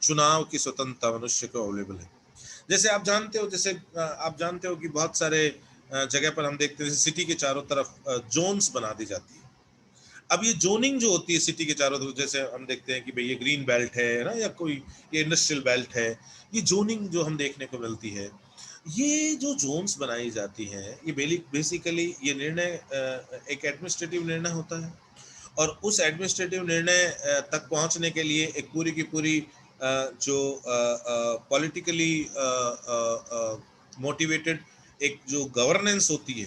चुनाव की स्वतंत्रता मनुष्य को अवेलेबल है। जैसे आप जानते हो, जैसे आप जानते हो कि बहुत सारे जगह पर हम देखते हैं, जैसे सिटी के चारों तरफ जोन्स बना दी जाती है। अब ये जोनिंग जो होती है सिटी के चारों तरफ, जैसे हम देखते हैं कि भाई ये ग्रीन बेल्ट है ना, या कोई ये इंडस्ट्रियल बेल्ट है, ये जोनिंग जो हम देखने को मिलती है, ये जो जोन्स बनाई जाती हैं, ये बेसिकली ये निर्णय एक एडमिनिस्ट्रेटिव निर्णय होता है, और उस एडमिनिस्ट्रेटिव निर्णय तक पहुंचने के लिए एक पूरी की पूरी जो पॉलिटिकली मोटिवेटेड एक जो गवर्नेंस होती है,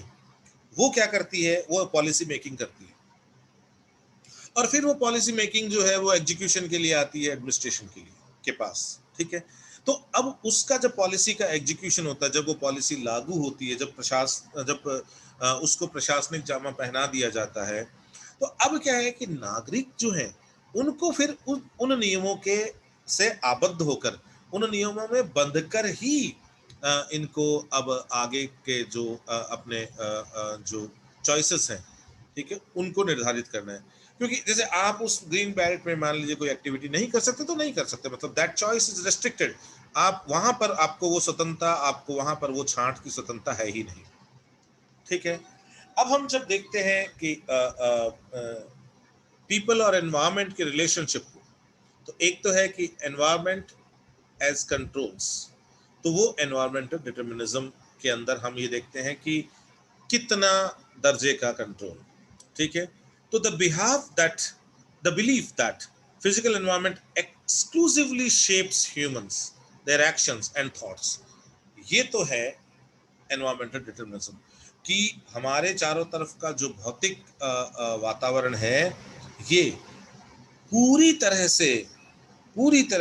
वो क्या करती है, वो पॉलिसी मेकिंग करती है, और फिर वो पॉलिसी मेकिंग जो है वो एग्जीक्यूशन के लिए आती है एडमिनिस्ट्रेशन के पास, ठीक है। तो अब उसका जब पॉलिसी का एग्जीक्यूशन होता है, जब वो पॉलिसी लागू होती है, जब उसको प्रशासनिक जामा पहना दिया जाता है, तो अब क्या है कि नागरिक जो है उनको फिर उन नियमों के से आबद्ध होकर, उन नियमों में बंधकर ही इनको अब आगे के जो अपने जो चॉइसेस हैं, ठीक है, उनको निर्धारित करना है। क्योंकि जैसे आप उस ग्रीन बेल्ट में मान लीजिए कोई एक्टिविटी नहीं कर सकते तो नहीं कर सकते, मतलब दैट चॉइस इज रेस्ट्रिक्टेड। आप वहां पर आपको वो स्वतंत्रता, आपको वहां पर वो छांट की स्वतंत्रता है ही नहीं, ठीक है। अब हम जब देखते हैं कि पीपल और एनवायरमेंट के रिलेशनशिप को, तो एक तो है कि एनवायरमेंट एज कंट्रोल्स, तो वो एनवायरमेंटल डिटर्मिनिज्म के अंदर हम ये देखते हैं कि कितना दर्जे का कंट्रोल, ठीक है। तो the belief that physical environment exclusively shapes humans, their actions and thoughts, ये तो है एनवायरमेंटल डिटर्मिनिज्म, कि हमारे चारों तरफ का जो भौतिक वातावरण है, ये पूरी तरह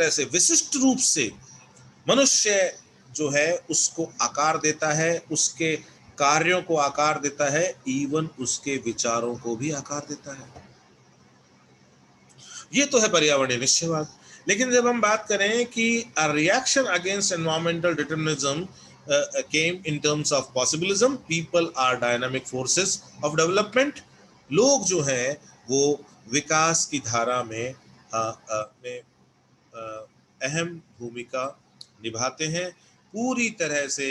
से विशिष्ट रूप से मनुष्य जो है उसको आकार देता है, उसके कार्यों को आकार देता है, इवन उसके विचारों को भी आकार देता है। ये तो है पर्यावरणीय निश्चयवाद। लेकिन जब हम बात करें कि a reaction against environmental determinism came in terms of possibilism, people are dynamic forces of development, लोग जो हैं वो विकास की धारा में अहम भूमिका निभाते हैं, पूरी तरह से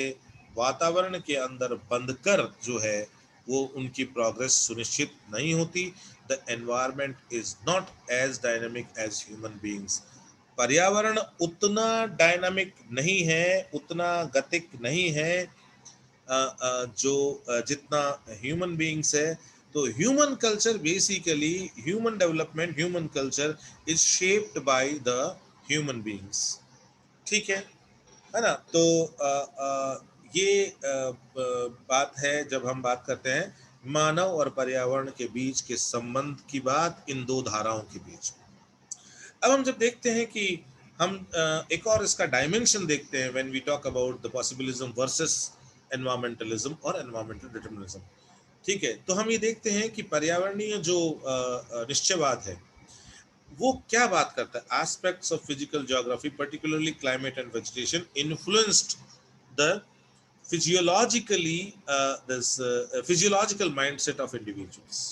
वातावरण के अंदर बंधकर जो है वो उनकी प्रोग्रेस सुनिश्चित नहीं होती। The environment is not as dynamic as human beings, पर्यावरण उतना डायनामिक नहीं है, उतना गतिक नहीं है जो जितना ह्यूमन बीइंग्स है। तो human culture basically, human development, human culture is shaped by the human beings, ठीक है ना। तो ये बात है जब हम बात करते हैं मानव और पर्यावरण के बीच के संबंध की बात, इन दो धाराओं के बीच। अब हम जब देखते हैं कि हम एक और इसका डायमेंशन देखते हैं when we talk about the possibilism versus environmentalism और एनवायरमेंटल डिटर्मिनिज्म, ठीक है। तो हम ये देखते हैं कि पर्यावरणीय जो निश्चयवाद है वो क्या बात करता है, aspects of physical geography particularly climate and vegetation influenced the physiologically this physiological mindset of individuals,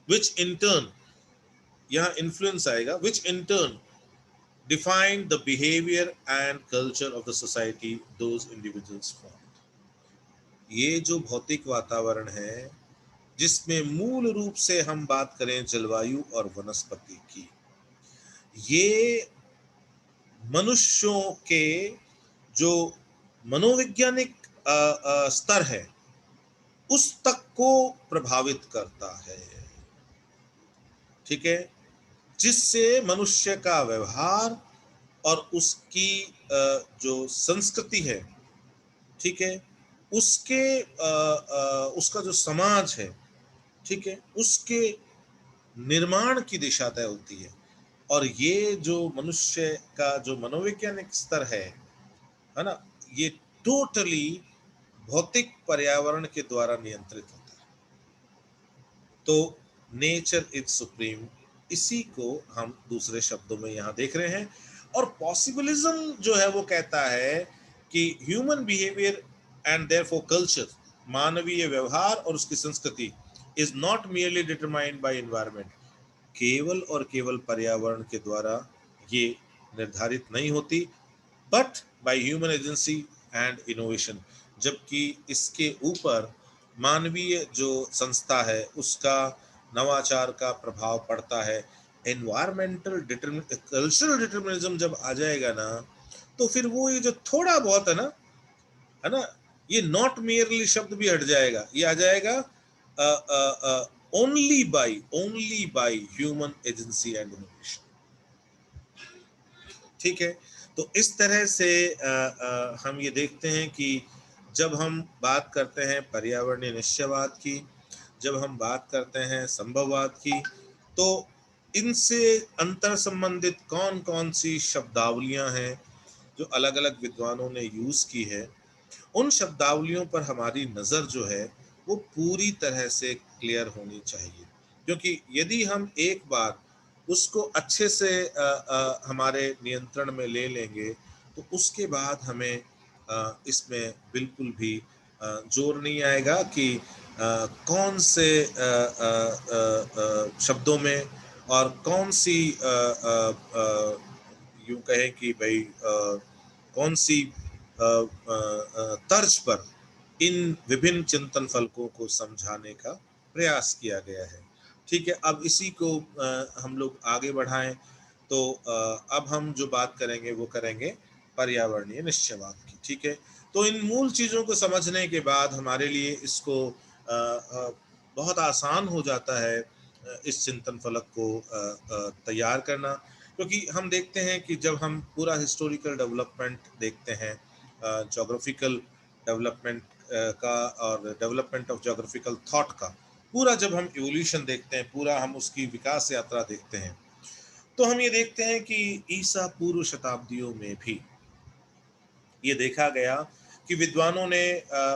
which in turn यहाँ इन्फ्लुएंस आएगा, which in turn define the behaviour and culture of the society those individuals form. ये जो भौतिक वातावरण है, जिसमें मूल रूप से हम बात करें जलवायु और वनस्पति की, ये मनुष्यों के जो मनोवैज्ञानिक स्तर है उस तक को प्रभावित करता है। ठीक है, जिससे मनुष्य का व्यवहार और उसकी जो संस्कृति है, ठीक है, उसके उसका जो समाज है, ठीक है, उसके निर्माण की दिशा तय होती है। और ये जो मनुष्य का जो मनोवैज्ञानिक स्तर है ना, ये टोटली भौतिक पर्यावरण के द्वारा नियंत्रित होता है। तो नेचर इज सुप्रीम, इसी को हम दूसरे शब्दों में यहां देख रहे हैं। और पॉसिबिलिज्म जो है वो कहता है कि human behaviour and therefore culture, मानवीय व्यवहार और उसकी संस्कृति, is not merely determined by environment, केवल और केवल पर्यावरण के द्वारा ये निर्धारित नहीं होती, but by human agency and innovation, जबकि इसके ऊपर मानवीय जो संस्था है उसका नवाचार का प्रभाव पड़ता है। एनवायरमेंटल कल्चरल डिटर्मिनिज्म जब आ जाएगा ना, तो फिर वो ये जो थोड़ा बहुत है ना, ये नॉट मेयरली शब्द भी हट जाएगा, ये आ जाएगा only by human agency and innovation. ठीक है, तो इस तरह से हम ये देखते हैं कि जब हम बात करते हैं पर्यावरणीय निश्चयवाद की, जब हम बात करते हैं संभववाद की, तो इनसे अंतर संबंधित कौन कौन सी शब्दावलियां हैं जो अलग अलग विद्वानों ने यूज की है, उन शब्दावलियों पर हमारी नज़र जो है वो पूरी तरह से क्लियर होनी चाहिए। क्योंकि यदि हम एक बार उसको अच्छे से हमारे नियंत्रण में ले लेंगे, तो उसके बाद हमें इसमें बिल्कुल भी जोर नहीं आएगा कि कौन से शब्दों में और कौन सी यूं कहें कि भाई कौन सी तर्ज पर इन विभिन्न चिंतन फलकों को समझाने का प्रयास किया गया है। ठीक है, अब इसी को हम लोग आगे बढ़ाएं, तो अब हम जो बात करेंगे वो करेंगे पर्यावरणीय निश्चयवाद की। ठीक है, तो इन मूल चीज़ों को समझने के बाद हमारे लिए इसको बहुत आसान हो जाता है इस चिंतन फलक को तैयार करना। क्योंकि हम देखते हैं कि जब हम पूरा हिस्टोरिकल डेवलपमेंट देखते हैं, जोग्राफिकल डेवलपमेंट का और डेवलपमेंट ऑफ जोग्राफिकल थॉट का पूरा जब हम इवोल्यूशन देखते हैं, पूरा हम उसकी विकास यात्रा देखते हैं, तो हम ये देखते हैं कि ईसा पूर्व शताब्दियों में भी ये देखा गया कि विद्वानों ने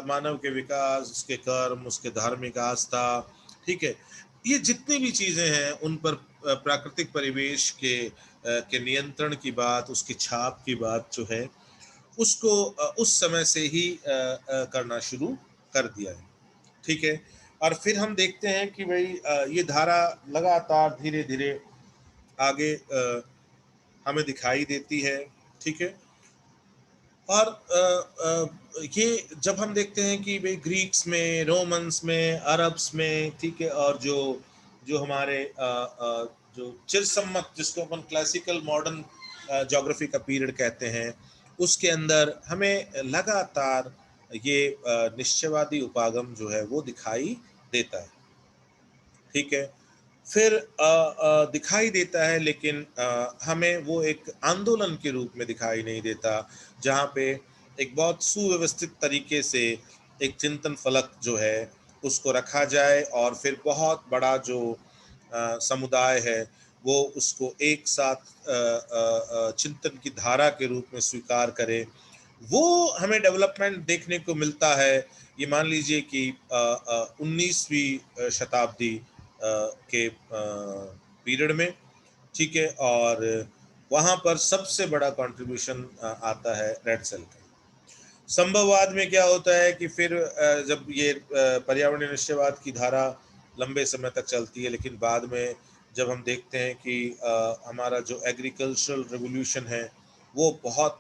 मानव के विकास, उसके कर्म, उसके धार्मिक आस्था, ठीक है, ये जितनी भी चीज़ें हैं उन पर प्राकृतिक परिवेश के नियंत्रण की बात, उसकी छाप की बात जो है उसको उस समय से ही करना शुरू कर दिया है। ठीक है, और फिर हम देखते हैं कि भाई ये धारा लगातार धीरे धीरे आगे हमें दिखाई देती है। ठीक है, और ये जब हम देखते हैं कि भाई ग्रीक्स में, रोमन्स में, अरब्स में, ठीक है, और जो जो हमारे जो चिरसम्मत जिसको अपन क्लासिकल मॉडर्न ज्योग्राफी का पीरियड कहते हैं, उसके अंदर हमें लगातार ये निश्चयवादी उपागम जो है वो दिखाई देता है। ठीक है, फिर दिखाई देता है, लेकिन हमें वो एक आंदोलन के रूप में दिखाई नहीं देता, जहाँ पे एक बहुत सुव्यवस्थित तरीके से एक चिंतन फलक जो है उसको रखा जाए और फिर बहुत बड़ा जो समुदाय है वो उसको एक साथ चिंतन की धारा के रूप में स्वीकार करे। वो हमें डेवलपमेंट देखने को मिलता है। ये मान लीजिए कि 19वीं शताब्दी के पीरियड में, ठीक है, और वहाँ पर सबसे बड़ा कंट्रीब्यूशन आता है रेड सेल का। संभववाद में क्या होता है कि फिर जब ये पर्यावरणीय निश्चयवाद की धारा लंबे समय तक चलती है, लेकिन बाद में जब हम देखते हैं कि हमारा जो एग्रीकल्चरल रिवॉल्यूशन है वो बहुत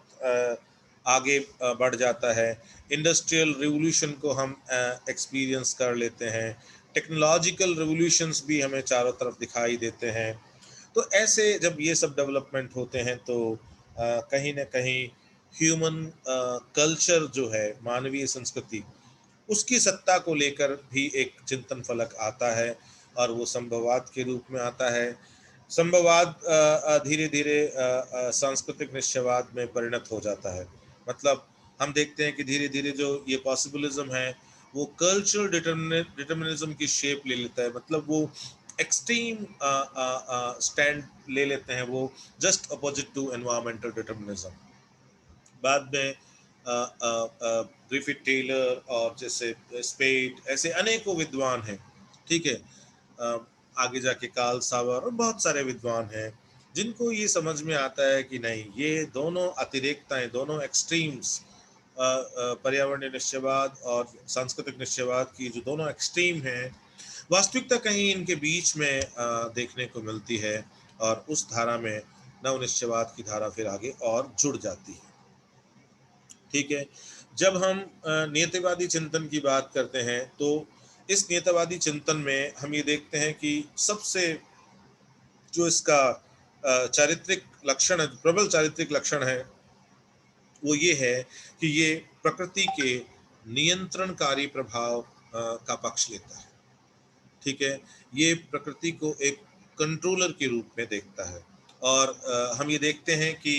आगे बढ़ जाता है, इंडस्ट्रियल रिवॉल्यूशन को हम एक्सपीरियंस कर लेते हैं, टेक्नोलॉजिकल रिवॉल्यूशंस भी हमें चारों तरफ दिखाई देते हैं। तो ऐसे जब ये सब डेवलपमेंट होते हैं तो कहीं ना कहीं ह्यूमन कल्चर जो है, मानवीय संस्कृति, उसकी सत्ता को लेकर भी एक चिंतन फलक आता है और वो संभववाद के रूप में आता है। संभववाद धीरे धीरे सांस्कृतिक निश्चयवाद में परिणत हो जाता है। मतलब हम देखते हैं कि धीरे धीरे जो ये पॉसिबिलिज्म है वो कल्चरल डिटर्मिनिज्म की शेप ले लेता है। मतलब वो एक्सट्रीम स्टैंड ले लेते हैं, वो just opposite to environmental determinism. बाद में ग्रिफिथ टेलर और जैसे स्पेड, ऐसे अनेकों विद्वान हैं, ठीक है। अ, आगे जाके कार्ल सावर और बहुत सारे विद्वान हैं जिनको ये समझ में आता है कि नहीं, ये दोनों अतिरेकताएं, दोनों एक्सट्रीम्स, पर्यावरणीय निश्चयवाद और सांस्कृतिक निश्चयवाद की जो दोनों एक्सट्रीम हैं, वास्तविकता कहीं इनके बीच में देखने को मिलती है और उस धारा में नव निश्चयवाद की धारा फिर आगे और जुड़ जाती है। ठीक है। जब हम नियतिवादी चिंतन की बात करते हैं तो इस नियतिवादी चिंतन में हम ये देखते हैं कि सबसे जो इसका चारित्रिक लक्षण है, प्रबल चारित्रिक लक्षण है, वो ये है कि ये प्रकृति के नियंत्रणकारी प्रभाव का पक्ष लेता है। ठीक है। ये प्रकृति को एक कंट्रोलर के रूप में देखता है और हम ये देखते हैं कि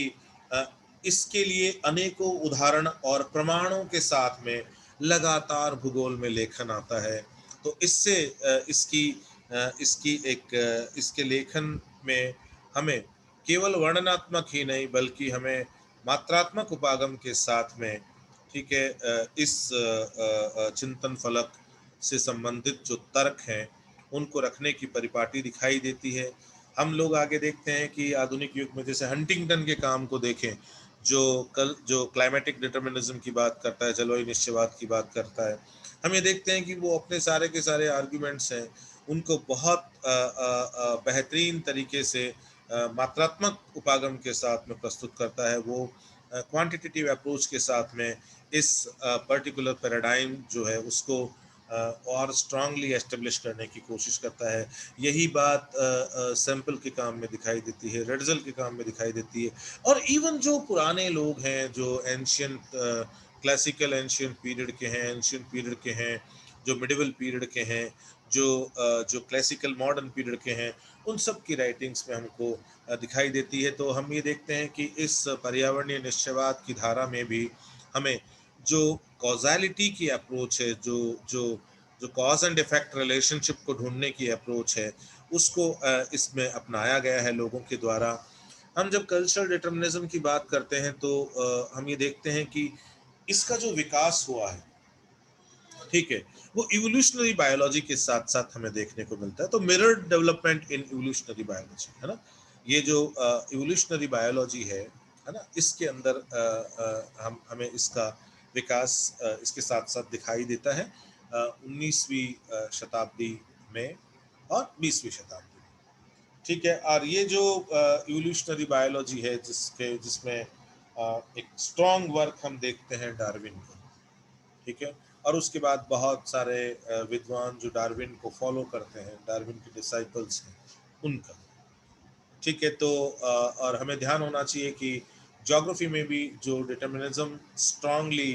अ, इसके लिए अनेकों उदाहरण और प्रमाणों के साथ में लगातार भूगोल में लेखन आता है। तो इससे इसकी एक इसके लेखन में हमें केवल वर्णनात्मक ही नहीं बल्कि हमें मात्रात्मक उपागम के साथ में, ठीक है, इस चिंतन फलक से संबंधित जो तर्क हैं उनको रखने की परिपाटी दिखाई देती है। हम लोग आगे देखते हैं कि आधुनिक युग में जैसे हंटिंगटन के काम को देखें, जो क्लाइमेटिक डिटर्मिनिज्म की बात करता है, जलवायु निश्चयवाद की बात करता है, हम ये देखते हैं कि वो अपने सारे के सारे आर्ग्यूमेंट्स हैं उनको बहुत बेहतरीन तरीके से मात्रात्मक उपागम के साथ में प्रस्तुत करता है। वो क्वांटिटेटिव अप्रोच के साथ में इस पर्टिकुलर पैराडाइम जो है उसको और स्ट्रांगली एस्टेब्लिश करने की कोशिश करता है। यही बात सैंपल के काम में दिखाई देती है, रेडजल के काम में दिखाई देती है। और इवन जो पुराने लोग हैं, जो एंशियंट क्लासिकल एंशियंट पीरियड के हैं, एंशियंट पीरियड के हैं, जो मिडिवल पीरियड के हैं, जो क्लासिकल मॉडर्न पीरियड के हैं, उन सब की राइटिंग्स में हमको दिखाई देती है। तो हम ये देखते हैं कि इस पर्यावरणीय निश्चयवाद की धारा में भी हमें जो कॉजालिटी की अप्रोच है, जो जो जो कॉज एंड इफेक्ट रिलेशनशिप को ढूंढने की अप्रोच है, उसको इसमें अपनाया गया है लोगों के द्वारा। हम जब कल्चरल डिटर्मिनिज्म की बात करते हैं तो हम ये देखते हैं कि इसका जो विकास हुआ है, ठीक है, वो इवोल्यूशनरी बायोलॉजी के साथ साथ हमें देखने को मिलता है। तो mirror development in evolutionary biology, है ना, ये जो इवोल्यूशनरी बायोलॉजी है ना, इसके अंदर हम हमें इसका विकास इसके साथ साथ दिखाई देता है 19वीं शताब्दी में और 20वीं शताब्दी में। ठीक है। और ये जो इवोल्यूशनरी बायोलॉजी है जिसमें एक स्ट्रॉन्ग वर्क हम देखते हैं डार्विन का, ठीक है। और उसके बाद बहुत सारे विद्वान जो डार्विन को फॉलो करते हैं, डार्विन के डिसाइपल्स हैं, उनका, ठीक है। तो और हमें ध्यान होना चाहिए कि ज्योग्राफी में भी जो डिटर्मिनिज्म स्ट्रांगली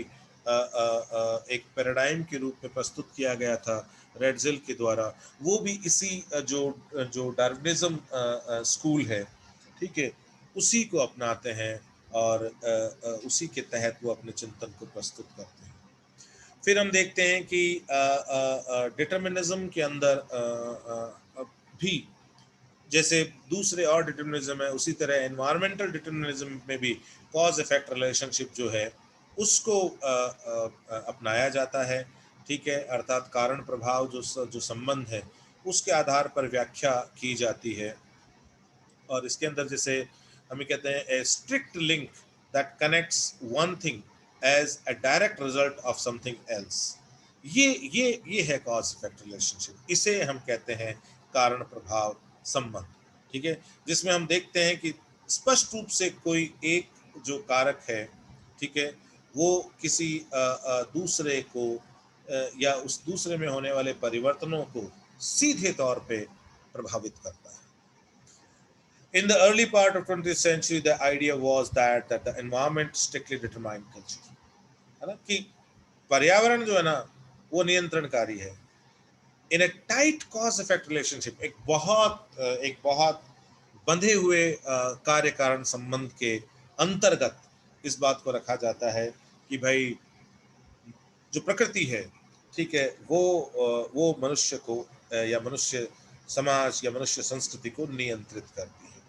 एक पैराडाइम के रूप में प्रस्तुत किया गया था रेडजिल के द्वारा, वो भी इसी जो जो डार्विनिज्म स्कूल है, ठीक है, उसी को अपनाते हैं और उसी के तहत वो अपने चिंतन को प्रस्तुत करते हैं। फिर हम देखते हैं कि डिटर्मिनिज्म के अंदर भी जैसे दूसरे और डिटर्मिनिज्म है, उसी तरह एनवायरमेंटल डिटर्मिनिज्म में भी कॉज इफेक्ट रिलेशनशिप जो है उसको अपनाया जाता है। ठीक है। अर्थात कारण प्रभाव जो संबंध है उसके आधार पर व्याख्या की जाती है। और इसके अंदर जैसे हमें कहते हैं a strict link that connects one thing as a direct result of something else. ये ये है कॉज इफेक्ट रिलेशनशिप, इसे हम कहते हैं कारण प्रभाव संबंध, ठीक है, जिसमें हम देखते हैं कि स्पष्ट रूप से कोई एक जो कारक है, ठीक है, वो किसी दूसरे को या उस दूसरे में होने वाले परिवर्तनों को सीधे तौर पे प्रभावित करता है। In the early part of 20th century, the idea was that the environment strictly determined culture, है ना, कि पर्यावरण जो है ना वो नियंत्रणकारी है। In a tight cause effect relationship, एक बहुत बंधे हुए कार्य कारण संबंध के अंतर्गत इस बात को रखा जाता है कि भाई जो प्रकृति है, ठीक है, वो मनुष्य को या मनुष्य समाज या मनुष्य संस्कृति को नियंत्रित करती है,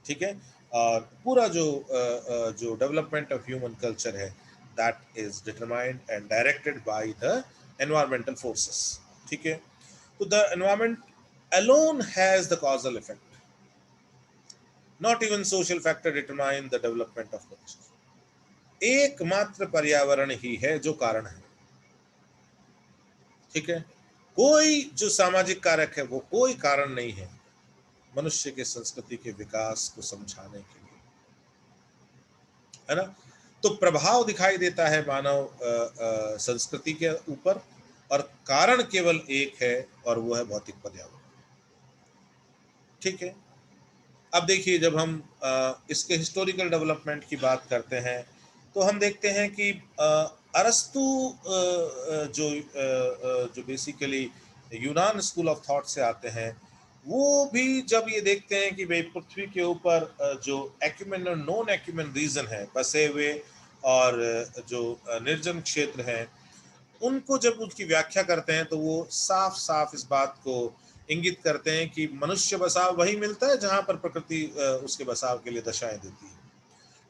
ठीक है। और पूरा जो डेवलपमेंट ऑफ ह्यूमन कल्चर है, that is determined and directed by the environmental forces, ठीक है। तो the environment alone has the causal effect, not even social factor determine the development of culture. एकमात्र पर्यावरण ही है जो कारण है, ठीक है। कोई जो सामाजिक कारक है वो कोई कारण नहीं है मनुष्य के संस्कृति के विकास को समझाने के लिए, है ना। तो प्रभाव दिखाई देता है मानव संस्कृति के ऊपर, और कारण केवल एक है और वो है भौतिक पर्यावरण, ठीक है। अब देखिए, जब हम इसके हिस्टोरिकल डेवलपमेंट की बात करते हैं तो हम देखते हैं कि अरस्तु जो बेसिकली यूनान स्कूल ऑफ थॉट से आते हैं, वो भी जब ये देखते हैं कि भाई पृथ्वी के ऊपर जो एक्यूमेन और नॉन एक्यूमेन रीजन है, बसे हुए और जो निर्जन क्षेत्र हैं, उनको जब उसकी व्याख्या करते हैं तो वो साफ साफ इस बात को इंगित करते हैं कि मनुष्य बसाव वही मिलता है जहां पर प्रकृति उसके बसाव के लिए दशाएं देती है,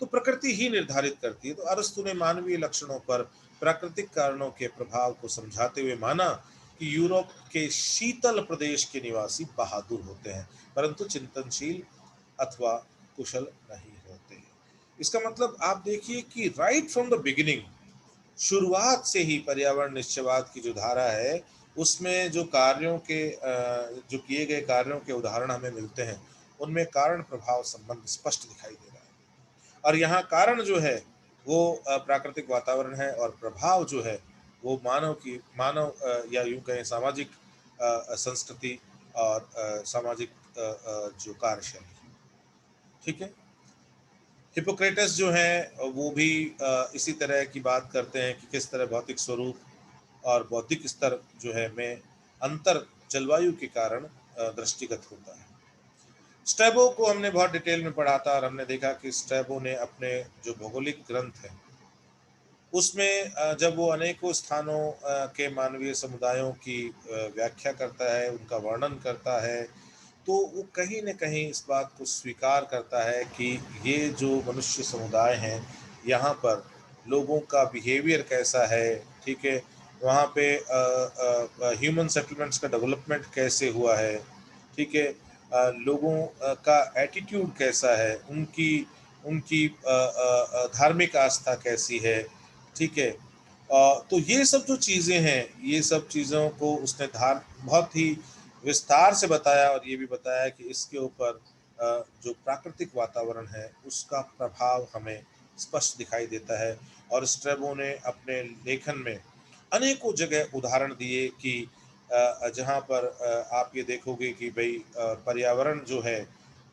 तो प्रकृति ही निर्धारित करती है। तो अरस्तु ने मानवीय लक्षणों पर प्राकृतिक कारणों के प्रभाव को समझाते हुए माना कि यूरोप के शीतल प्रदेश के निवासी बहादुर होते हैं, परंतु चिंतनशील अथवा कुशल नहीं होते। इसका मतलब आप देखिए कि राइट फ्रॉम द बिगिनिंग, शुरुआत से ही पर्यावरण निश्चयवाद की जो धारा है, उसमें जो कार्यों के जो किए गए कार्यों के उदाहरण हमें मिलते हैं, उनमें कारण प्रभाव संबंध स्पष्ट दिखाई दे रहा है। और यहाँ कारण जो है वो प्राकृतिक वातावरण है, और प्रभाव जो है वो मानव या यूं कहें सामाजिक संस्कृति और सामाजिक जो कार्यशैली, ठीक है। हिपोक्रेटस जो हैं वो भी इसी तरह की बात करते हैं कि किस तरह भौतिक स्वरूप और बौद्धिक स्तर जो है में अंतर जलवायु के कारण दृष्टिगत होता है। स्ट्रैबो को हमने बहुत डिटेल में पढ़ा था, और हमने देखा कि स्ट्रैबो ने अपने जो भौगोलिक ग्रंथ है उसमें जब वो अनेकों स्थानों के मानवीय समुदायों की व्याख्या करता है, उनका वर्णन करता है, तो वो कहीं न कहीं इस बात को स्वीकार करता है कि ये जो मनुष्य समुदाय हैं, यहाँ पर लोगों का बिहेवियर कैसा है, ठीक है? वहाँ पे ह्यूमन सेटलमेंट्स का डेवलपमेंट कैसे हुआ है, ठीक है? लोगों का एटीट्यूड कैसा है, उनकी उनकी धार्मिक आस्था कैसी है, ठीक है? तो ये सब जो चीज़ें हैं, ये सब चीज़ों को उसने बहुत ही विस्तार से बताया, और ये भी बताया कि इसके ऊपर जो प्राकृतिक वातावरण है उसका प्रभाव हमें स्पष्ट दिखाई देता है। और स्ट्रैबो ने अपने लेखन में अनेकों जगह उदाहरण दिए कि जहाँ पर आप ये देखोगे कि भाई पर्यावरण जो है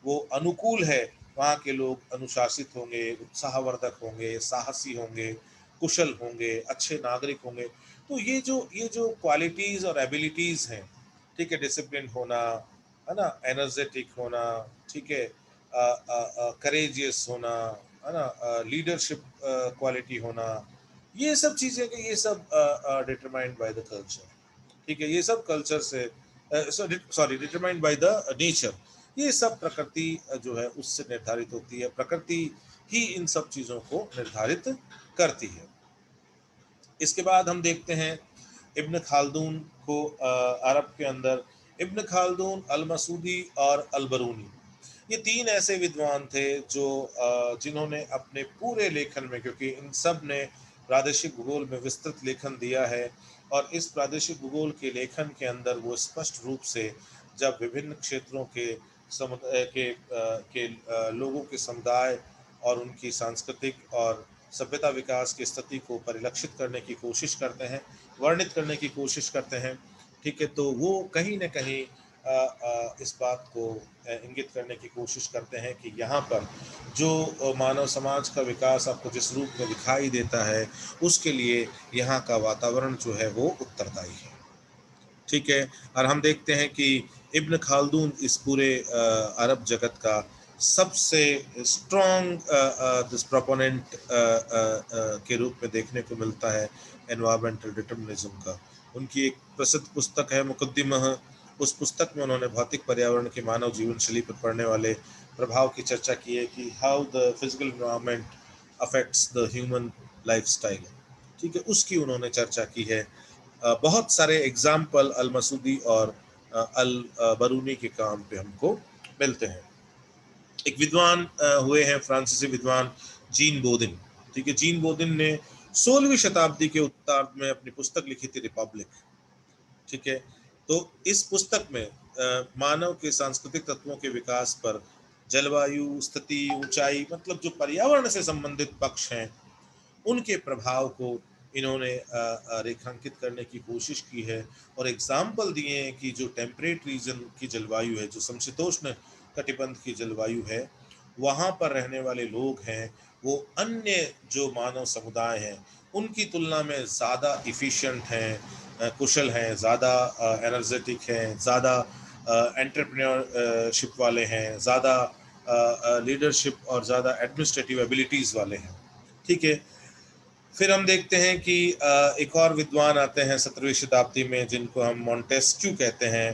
वो अनुकूल है, वहाँ के लोग अनुशासित होंगे, उत्साहवर्धक होंगे, साहसी होंगे, कुशल होंगे, अच्छे नागरिक होंगे। तो ये जो क्वालिटीज़ और एबिलिटीज़ हैं, ठीक है, डिसिप्लिन होना, है ना, एनर्जेटिक होना, ठीक है, करेजियस होना, है ना, लीडरशिप क्वालिटी होना, ये सब चीज़ें कि ये सब डिटरमाइंड बाय द कल्चर, ठीक है, ये सब कल्चर से sorry determined by the nature, ये सब प्रकृति जो है उससे निर्धारित होती है, प्रकृति ही इन सब चीज़ों को निर्धारित करती है। इसके बाद हम देखते हैं इब्न खालदून को, अरब के अंदर इब्न खालदून, अल मसूदी और अल बरूनी, ये तीन ऐसे विद्वान थे जो जिन्होंने अपने पूरे लेखन में, क्योंकि इन सब ने प्रादेशिक भूगोल में विस्तृत लेखन दिया है, और इस प्रादेशिक भूगोल के लेखन के अंदर वो स्पष्ट रूप से जब विभिन्न क्षेत्रों के समुदाय के लोगों के समुदाय और उनकी सांस्कृतिक और सभ्यता विकास की स्थिति को परिलक्षित करने की कोशिश करते हैं, वर्णित करने की कोशिश करते हैं, ठीक है, तो वो कहीं न कहीं इस बात को इंगित करने की कोशिश करते हैं कि यहाँ पर जो मानव समाज का विकास आपको जिस रूप में दिखाई देता है, उसके लिए यहाँ का वातावरण जो है वो उत्तरदायी है, ठीक है। और हम देखते हैं कि इब्न खालदून इस पूरे अरब जगत का सबसे स्ट्रॉन्ग दिस प्रोपोनेंट के रूप में देखने को मिलता है एनवायरमेंटल डिटर्मिनिज्म का। उनकी एक प्रसिद्ध पुस्तक है मुकद्दिमह। उस पुस्तक में उन्होंने भौतिक पर्यावरण के मानव जीवन शैली पर पड़ने वाले प्रभाव की चर्चा की है कि how the physical environment affects the human lifestyle, ठीक है, उसकी उन्होंने चर्चा की है। बहुत सारे एग्जाम्पल अल मसूदी और अल बरूनी के काम पे हमको मिलते हैं। एक विद्वान हुए हैं फ्रांसीसी विद्वान जीन बोदिन, ठीक है। जीन बोदिन ने 16वीं शताब्दी के उत्तरार्ध में अपनी पुस्तक लिखी थी रिपब्लिक, ठीक है। तो इस पुस्तक में मानव के सांस्कृतिक तत्वों के विकास पर जलवायु स्थिति ऊंचाई मतलब जो पर्यावरण से संबंधित पक्ष हैं उनके प्रभाव को इन्होंने रेखांकित करने की कोशिश की है और एग्जाम्पल दिए हैं कि जो टेम्परेट रीजन की जलवायु है, जो समशीतोष्ण कटिबंध की जलवायु है, वहाँ पर रहने वाले लोग हैं वो अन्य जो मानव समुदाय हैं उनकी तुलना में ज़्यादा इफ़िशिएंट हैं, कुशल हैं, ज़्यादा एनर्जेटिक हैं, ज़्यादा एंटरप्रेन्योरशिप वाले हैं, ज़्यादा लीडरशिप और ज़्यादा एडमिनिस्ट्रेटिव एबिलिटीज़ वाले हैं, ठीक है। फिर हम देखते हैं कि एक और विद्वान आते हैं 17वीं शताब्दी में जिनको हम मॉन्टेस्क्यू कहते हैं,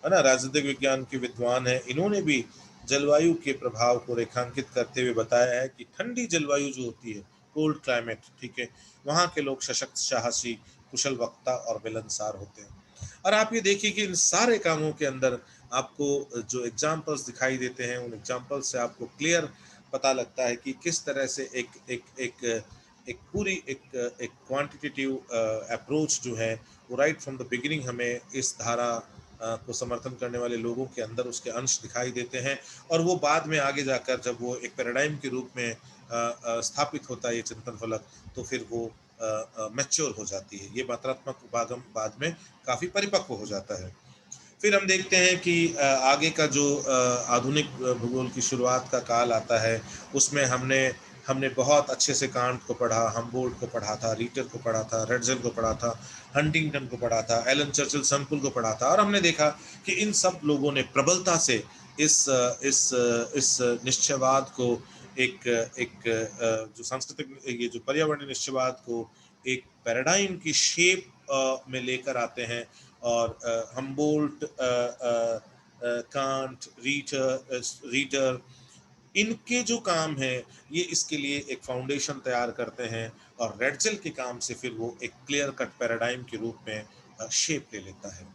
है ना, राजनीतिक विज्ञान के विद्वान हैं। इन्होंने भी जलवायु के प्रभाव को रेखांकित करते हुए बताया है कि ठंडी जलवायु जो होती है, कोल्ड क्लाइमेट, ठीक है, वहाँ के लोग सशक्त, साहसी, कुशल वक्ता और मिलनसार होते हैं। और आप ये देखिए कि इन सारे कामों के अंदर आपको जो एग्जाम्पल्स दिखाई देते हैं उन एग्जाम्पल्स से आपको क्लियर पता लगता है कि किस तरह से एक पूरी एक क्वांटिटेटिव अप्रोच जो है वो राइट फ्रॉम द बिगिनिंग हमें इस धारा को समर्थन करने वाले लोगों के अंदर उसके अंश दिखाई देते हैं और वो बाद में आगे जाकर जब वो एक पैराडाइम के रूप में स्थापित होता है ये चिंतन फलक, तो फिर वो मैच्योर हो जाती है, ये मात्रात्मक उपागम बाद में काफ़ी परिपक्व हो जाता है। फिर हम देखते हैं कि आगे का जो आधुनिक भूगोल की शुरुआत का काल आता है उसमें हमने हमने बहुत अच्छे से कांट को पढ़ा, हमबोल्ट को पढ़ा था, रीटर को पढ़ा था, रेडजल को पढ़ा था, हंटिंगटन को पढ़ा था, एलन चर्चिल सनपुल को पढ़ा था और हमने देखा कि इन सब लोगों ने प्रबलता से इस इस इस निश्चयवाद को एक एक जो सांस्कृतिक ये जो पर्यावरणीय निश्चयवाद को एक पैराडाइम की शेप में लेकर आते हैं और हमबोल्ट, कांट, रीटर इनके जो काम है ये इसके लिए एक फाउंडेशन तैयार करते हैं और रेडजल के काम से फिर वो एक क्लियर कट पैराडाइम के रूप में शेप ले लेता है,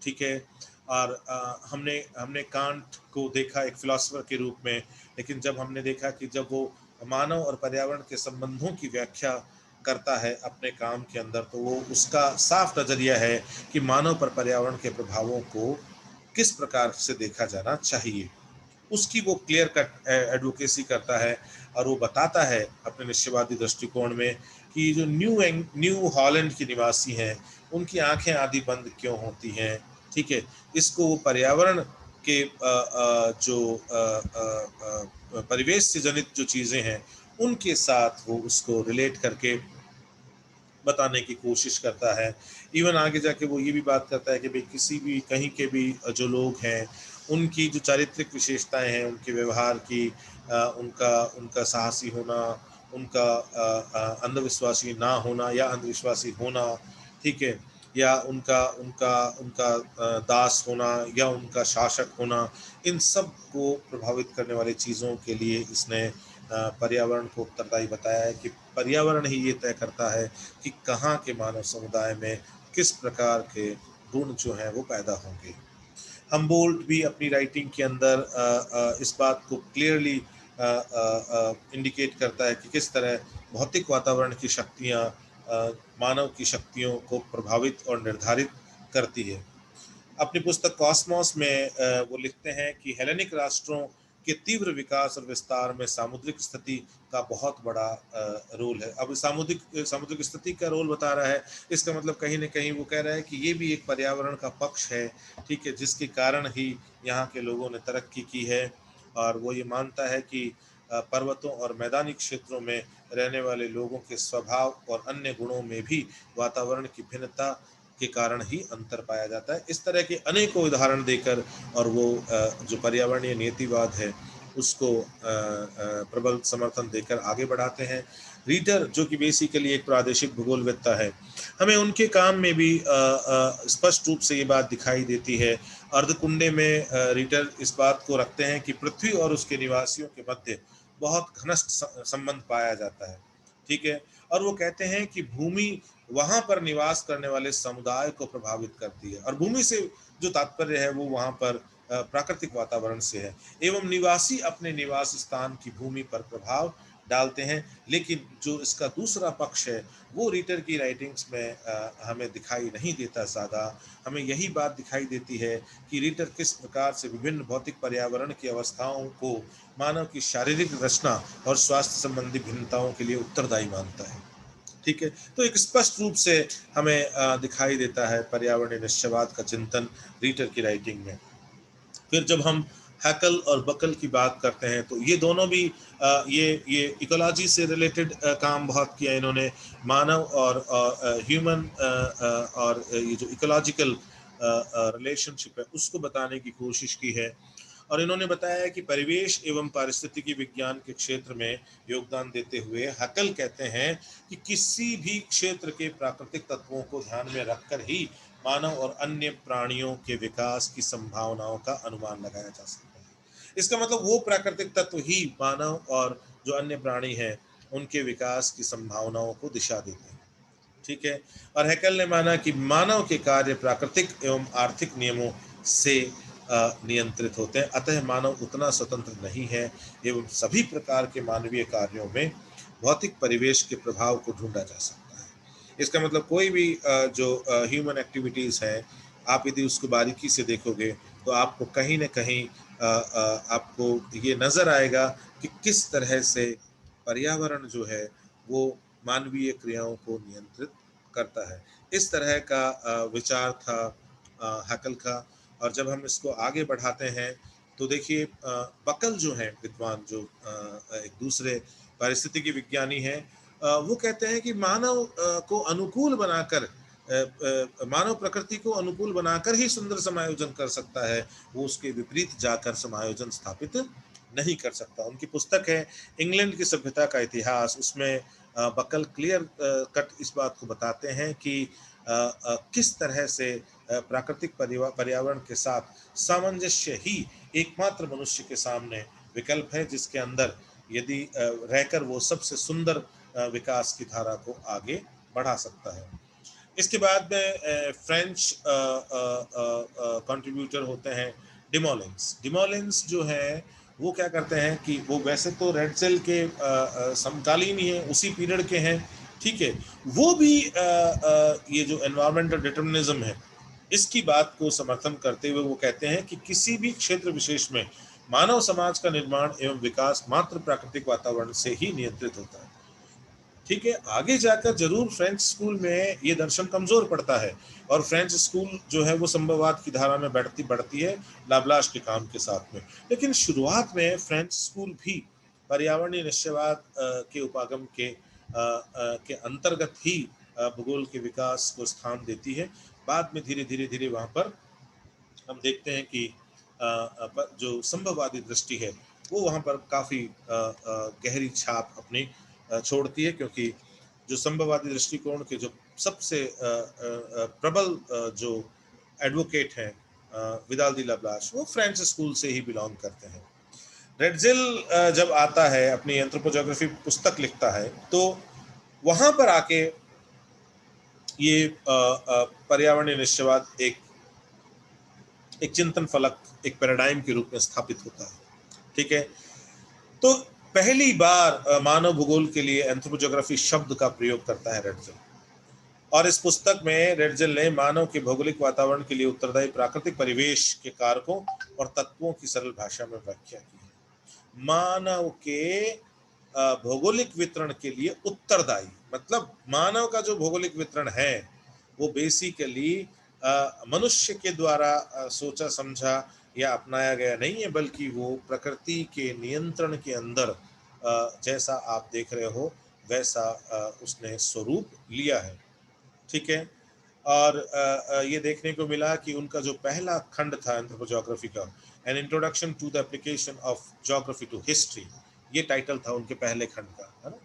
ठीक है। और हमने हमने कांट को देखा एक फिलोसफर के रूप में, लेकिन जब हमने देखा कि जब वो मानव और पर्यावरण के संबंधों की व्याख्या करता है अपने काम के अंदर, तो वो उसका साफ नज़रिया है कि मानव पर पर्यावरण के प्रभावों को किस प्रकार से देखा जाना चाहिए, उसकी वो क्लियर कट एडवोकेसी करता है और वो बताता है अपने निश्चयवादी दृष्टिकोण में कि जो न्यू हॉलैंड के निवासी हैं उनकी आंखें आधी बंद क्यों होती हैं, ठीक है। इसको वो पर्यावरण के जो परिवेश से जनित जो चीज़ें हैं उनके साथ वो उसको रिलेट करके बताने की कोशिश करता है। इवन आगे जाके वो ये भी बात करता है कि भाई किसी भी कहीं के भी जो लोग हैं उनकी जो चारित्रिक विशेषताएं हैं, उनके व्यवहार की, उनका उनका साहसी होना, उनका अंधविश्वासी ना होना या अंधविश्वासी होना, ठीक है, या उनका उनका उनका दास होना या उनका शासक होना, इन सब को प्रभावित करने वाली चीज़ों के लिए इसने पर्यावरण को उत्तरदायी बताया है कि पर्यावरण ही ये तय करता है कि कहाँ के मानव समुदाय में किस प्रकार के गुण जो हैं वो पैदा होंगे। हमबोल्ट भी अपनी राइटिंग के अंदर इस बात को क्लियरली इंडिकेट करता है कि किस तरह भौतिक वातावरण की शक्तियाँ मानव की शक्तियों को प्रभावित और निर्धारित करती है। अपनी पुस्तक कॉस्मोस में वो लिखते हैं कि हेलेनिक राष्ट्रों के तीव्र विकास और विस्तार में सामुद्रिक स्थिति का बहुत बड़ा रोल है। अब सामुद्रिक स्थिति का रोल बता रहा है, इसका मतलब कहीं न कहीं वो कह रहा है कि ये भी एक पर्यावरण का पक्ष है, ठीक है, जिसके कारण ही यहाँ के लोगों ने तरक्की की है। और वो ये मानता है कि पर्वतों और मैदानी क्षेत्रों में रहने वाले लोगों के स्वभाव और अन्य गुणों में भी वातावरण की भिन्नता के कारण ही अंतर पाया जाता है। इस तरह के अनेकों उदाहरण देकर और वो जो पर्यावरणीय नीतिवाद है उसको प्रबल समर्थन देकर आगे बढ़ाते हैं। रीटर जो कि बेसिकली एक प्रादेशिक भूगोलवेत्ता है, हमें उनके काम में भी स्पष्ट रूप से ये बात दिखाई देती है। अर्धकुंडे में रीटर इस बात को रखते हैं कि पृथ्वी और उसके निवासियों के मध्य बहुत घनिष्ठ संबंध पाया जाता है, ठीक है। और वो कहते हैं कि भूमि वहां पर निवास करने वाले समुदाय को प्रभावित करती है, और भूमि से जो तात्पर्य है वो वहां पर प्राकृतिक वातावरण से है, एवं निवासी अपने निवास स्थान की भूमि पर प्रभाव डालते हैं। लेकिन जो इसका दूसरा पक्ष है वो रीटर की राइटिंग्स में हमें दिखाई नहीं देता। ज़्यादा हमें यही बात दिखाई देती है कि रीटर किस प्रकार से विभिन्न भौतिक पर्यावरण की अवस्थाओं को मानव की शारीरिक रचना और स्वास्थ्य संबंधी भिन्नताओं के लिए उत्तरदायी मानता है, ठीक है। तो एक स्पष्ट रूप से हमें दिखाई देता है पर्यावरणीय निश्चयवाद का चिंतन रीटर की राइटिंग में। फिर जब हम हैकल और बकल की बात करते हैं तो ये दोनों भी ये इकोलॉजी से रिलेटेड काम बहुत किया इन्होंने। मानव और ह्यूमन और ये जो इकोलॉजिकल रिलेशनशिप है उसको बताने की कोशिश की है। और इन्होंने बताया है कि परिवेश एवं पारिस्थितिकी विज्ञान के क्षेत्र में योगदान देते हुए हकल कहते हैं कि किसी भी क्षेत्र के प्राकृतिक तत्वों को ध्यान में रखकर ही मानव और अन्य प्राणियों के विकास की संभावनाओं का अनुमान लगाया जा सकता है। इसका मतलब वो प्राकृतिक तत्व ही मानव और जो अन्य प्राणी हैं उनके विकास की संभावनाओं को दिशा देते हैं, ठीक है। और हैकल ने माना कि मानव के कार्य प्राकृतिक एवं आर्थिक नियमों से नियंत्रित होते हैं, अतः मानव उतना स्वतंत्र नहीं है एवं सभी प्रकार के मानवीय कार्यों में भौतिक परिवेश के प्रभाव को ढूंढा जा सकता है। इसका मतलब कोई भी जो ह्यूमन एक्टिविटीज़ है, आप यदि उसको बारीकी से देखोगे तो आपको कहीं ना कहीं आपको ये नज़र आएगा कि किस तरह से पर्यावरण जो है वो मानवीय क्रियाओं को नियंत्रित करता है। इस तरह का विचार था हैकल का। और जब हम इसको आगे बढ़ाते हैं तो देखिए बकल जो है विद्वान जो एक दूसरे पारिस्थितिकी विज्ञानी हैं, वो कहते हैं कि मानव को अनुकूल बनाकर मानव प्रकृति को अनुकूल बनाकर ही सुंदर समायोजन कर सकता है, वो उसके विपरीत जाकर समायोजन स्थापित नहीं कर सकता। उनकी पुस्तक है इंग्लैंड की सभ्यता का इतिहास, उसमें बकल क्लियर कट इस बात को बताते हैं कि किस तरह से प्राकृतिक पर्यावरण के साथ सामंजस्य ही एकमात्र मनुष्य के सामने विकल्प है, जिसके अंदर यदि रहकर वो सबसे सुंदर विकास की धारा को आगे बढ़ा सकता है। इसके बाद में फ्रेंच कंट्रीब्यूटर होते हैं डिमोलेंस। डिमोलेंस जो है वो क्या करते हैं कि वो वैसे तो रेडसेल के समकालीन ही हैं, उसी पीरियड के हैं, ठीक है। वो भी ये जो एनवायरमेंटल डिटर्मिनिज्म है इसकी बात को समर्थन करते हुए वो कहते हैं कि किसी भी क्षेत्र विशेष में मानव समाज का निर्माण एवं विकास मात्र प्राकृतिक वातावरण से ही नियंत्रित होता है, ठीक है। आगे जाकर जरूर फ्रेंच स्कूल में ये दर्शन कमजोर पड़ता है और फ्रेंच स्कूल जो है वो संभववाद की धारा में बढ़ती है लाब्लाश के काम के साथ में। लेकिन शुरुआत में फ्रेंच स्कूल भी पर्यावरणीय निश्चयवाद के उपागम के अंतर्गत ही भूगोल के विकास को स्थान देती है। बाद में धीरे धीरे वहां पर हम देखते हैं कि जो संभववादी दृष्टि है वो वहाँ पर काफ़ी गहरी छाप अपनी छोड़ती है, क्योंकि जो संभववादी दृष्टिकोण के जो सबसे प्रबल जो एडवोकेट हैं विदाल दी लाब्लाश, वो फ्रेंच स्कूल से ही बिलोंग करते हैं। रेडजिल जब आता है अपनी एंथ्रोपोजोग्राफी पुस्तक लिखता है तो वहाँ पर आके ये पर्यावरणीय निश्चयवाद एक चिंतन फलक, एक पैराडाइम के रूप में स्थापित होता है, ठीक है। तो पहली बार मानव भूगोल के लिए एंथ्रोपोजोग्राफी शब्द का प्रयोग करता है रेडजिल। और इस पुस्तक में रेडजल ने मानव के भौगोलिक वातावरण के लिए उत्तरदायी प्राकृतिक परिवेश के कारकों और तत्वों की सरल भाषा में व्याख्या की है। मानव के भौगोलिक वितरण के लिए उत्तरदायी, मतलब मानव का जो भौगोलिक वितरण है वो बेसिकली मनुष्य के द्वारा सोचा समझा या अपनाया गया नहीं है, बल्कि वो प्रकृति के नियंत्रण के अंदर जैसा आप देख रहे हो वैसा उसने स्वरूप लिया है। ठीक है। और ये देखने को मिला कि उनका जो पहला खंड था एंथ्रोपोजोग्राफी का, an introduction to the application of geography to history, ये टाइटल था उनके पहले खंड का, है ना।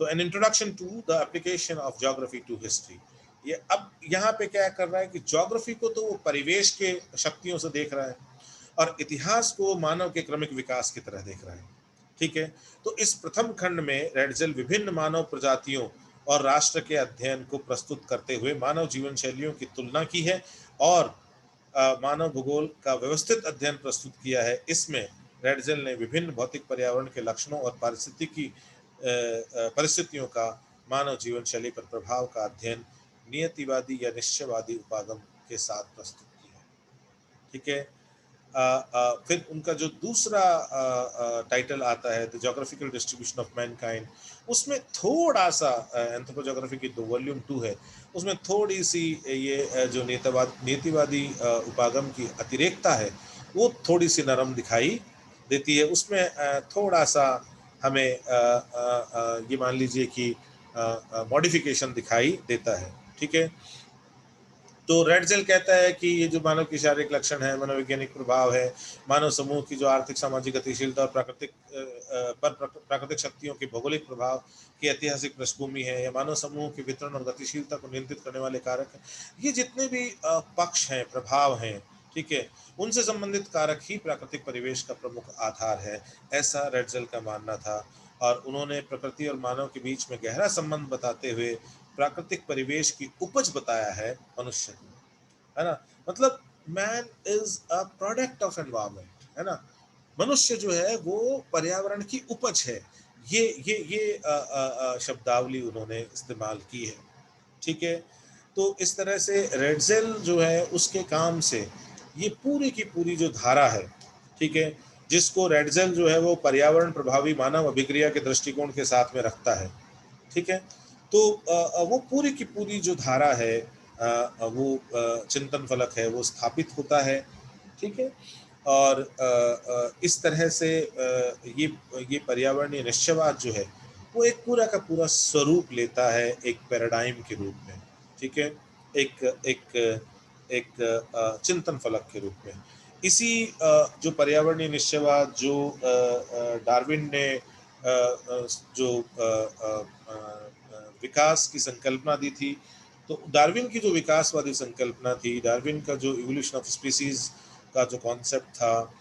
तो an introduction to the application of geography to history, ये अब यहाँ पे क्या कर रहा है कि ज्योग्राफी को तो वो परिवेश के शक्तियों से देख रहा है और इतिहास को मानव के क्रमिक विकास की तरह देख रहा है। ठीक है। तो इस प्रथम खंड में रेडजल विभिन्न मानव प्रजातियों और राष्ट्र के अध्ययन को प्रस्तुत करते हुए मानव जीवन शैलियों की तुलना की है और मानव भूगोल का व्यवस्थित अध्ययन प्रस्तुत किया है। इसमें रेडजल ने विभिन्न भौतिक पर्यावरण के लक्षणों और परिस्थितियों का मानव जीवन शैली पर प्रभाव का अध्ययन नियतिवादी या निश्चयवादी उपागम के साथ प्रस्तुत किया है। ठीक है। फिर उनका जो दूसरा टाइटल आता है the geographical distribution of Mankind, उसमें थोड़ा सा एंथ्रोपोजोग्राफी की 2 वॉल्यूम 2 है, उसमें थोड़ी सी ये जो नीतिवादी उपागम की अतिरेकता है वो थोड़ी सी नरम दिखाई देती है। उसमें थोड़ा सा हमें ये मान लीजिए कि मॉडिफिकेशन दिखाई देता है। ठीक है। तो रेडजेल कहता है कि ये जो मानव की शारीरिक लक्षण है, मनोवैज्ञानिक प्रभाव है, मानव समूह की जो आर्थिक सामाजिक गतिशीलता और प्राकृतिक शक्तियों के भौगोलिक प्रभाव की ऐतिहासिक पृष्ठभूमि है, या मानव समूह के वितरण और गतिशीलता को नियंत्रित करने वाले कारक हैं, ये जितने भी पक्ष हैं, प्रभाव हैं, ठीक है, उनसे संबंधित कारक ही प्राकृतिक परिवेश का प्रमुख आधार है, ऐसा रेडजेल का मानना था। और उन्होंने प्रकृति और मानव के बीच में गहरा संबंध बताते हुए प्राकृतिक परिवेश की उपज बताया है मनुष्य को, है ना। मतलब man is a product of environment, है ना। मनुष्य जो है वो पर्यावरण की उपज है। ये शब्दावली उन्होंने इस्तेमाल की है। ठीक है। तो इस तरह से रेडजेल जो है उसके काम से ये पूरी की पूरी जो धारा है, ठीक है, जिसको रेडजेल जो है वो पर्यावरण प्रभावी मानव अभिक्रिया के दृष्टिकोण के साथ में रखता है। ठीक है। तो वो पूरी की पूरी जो धारा है वो चिंतन फलक है, वो स्थापित होता है। ठीक है। और इस तरह से ये पर्यावरणीय निश्चयवाद जो है वो एक पूरा का पूरा स्वरूप लेता है एक पैराडाइम के रूप में। ठीक है। एक एक एक चिंतन फलक के रूप में। इसी जो पर्यावरणीय निश्चयवाद जो डार्विन ने जो विकास की संकल्पना दी थी, तो डार्विन की जो विकासवादी संकल्पना थी, डार्विन का जो इवोल्यूशन ऑफ स्पीसीज का जो कॉन्सेप्ट था,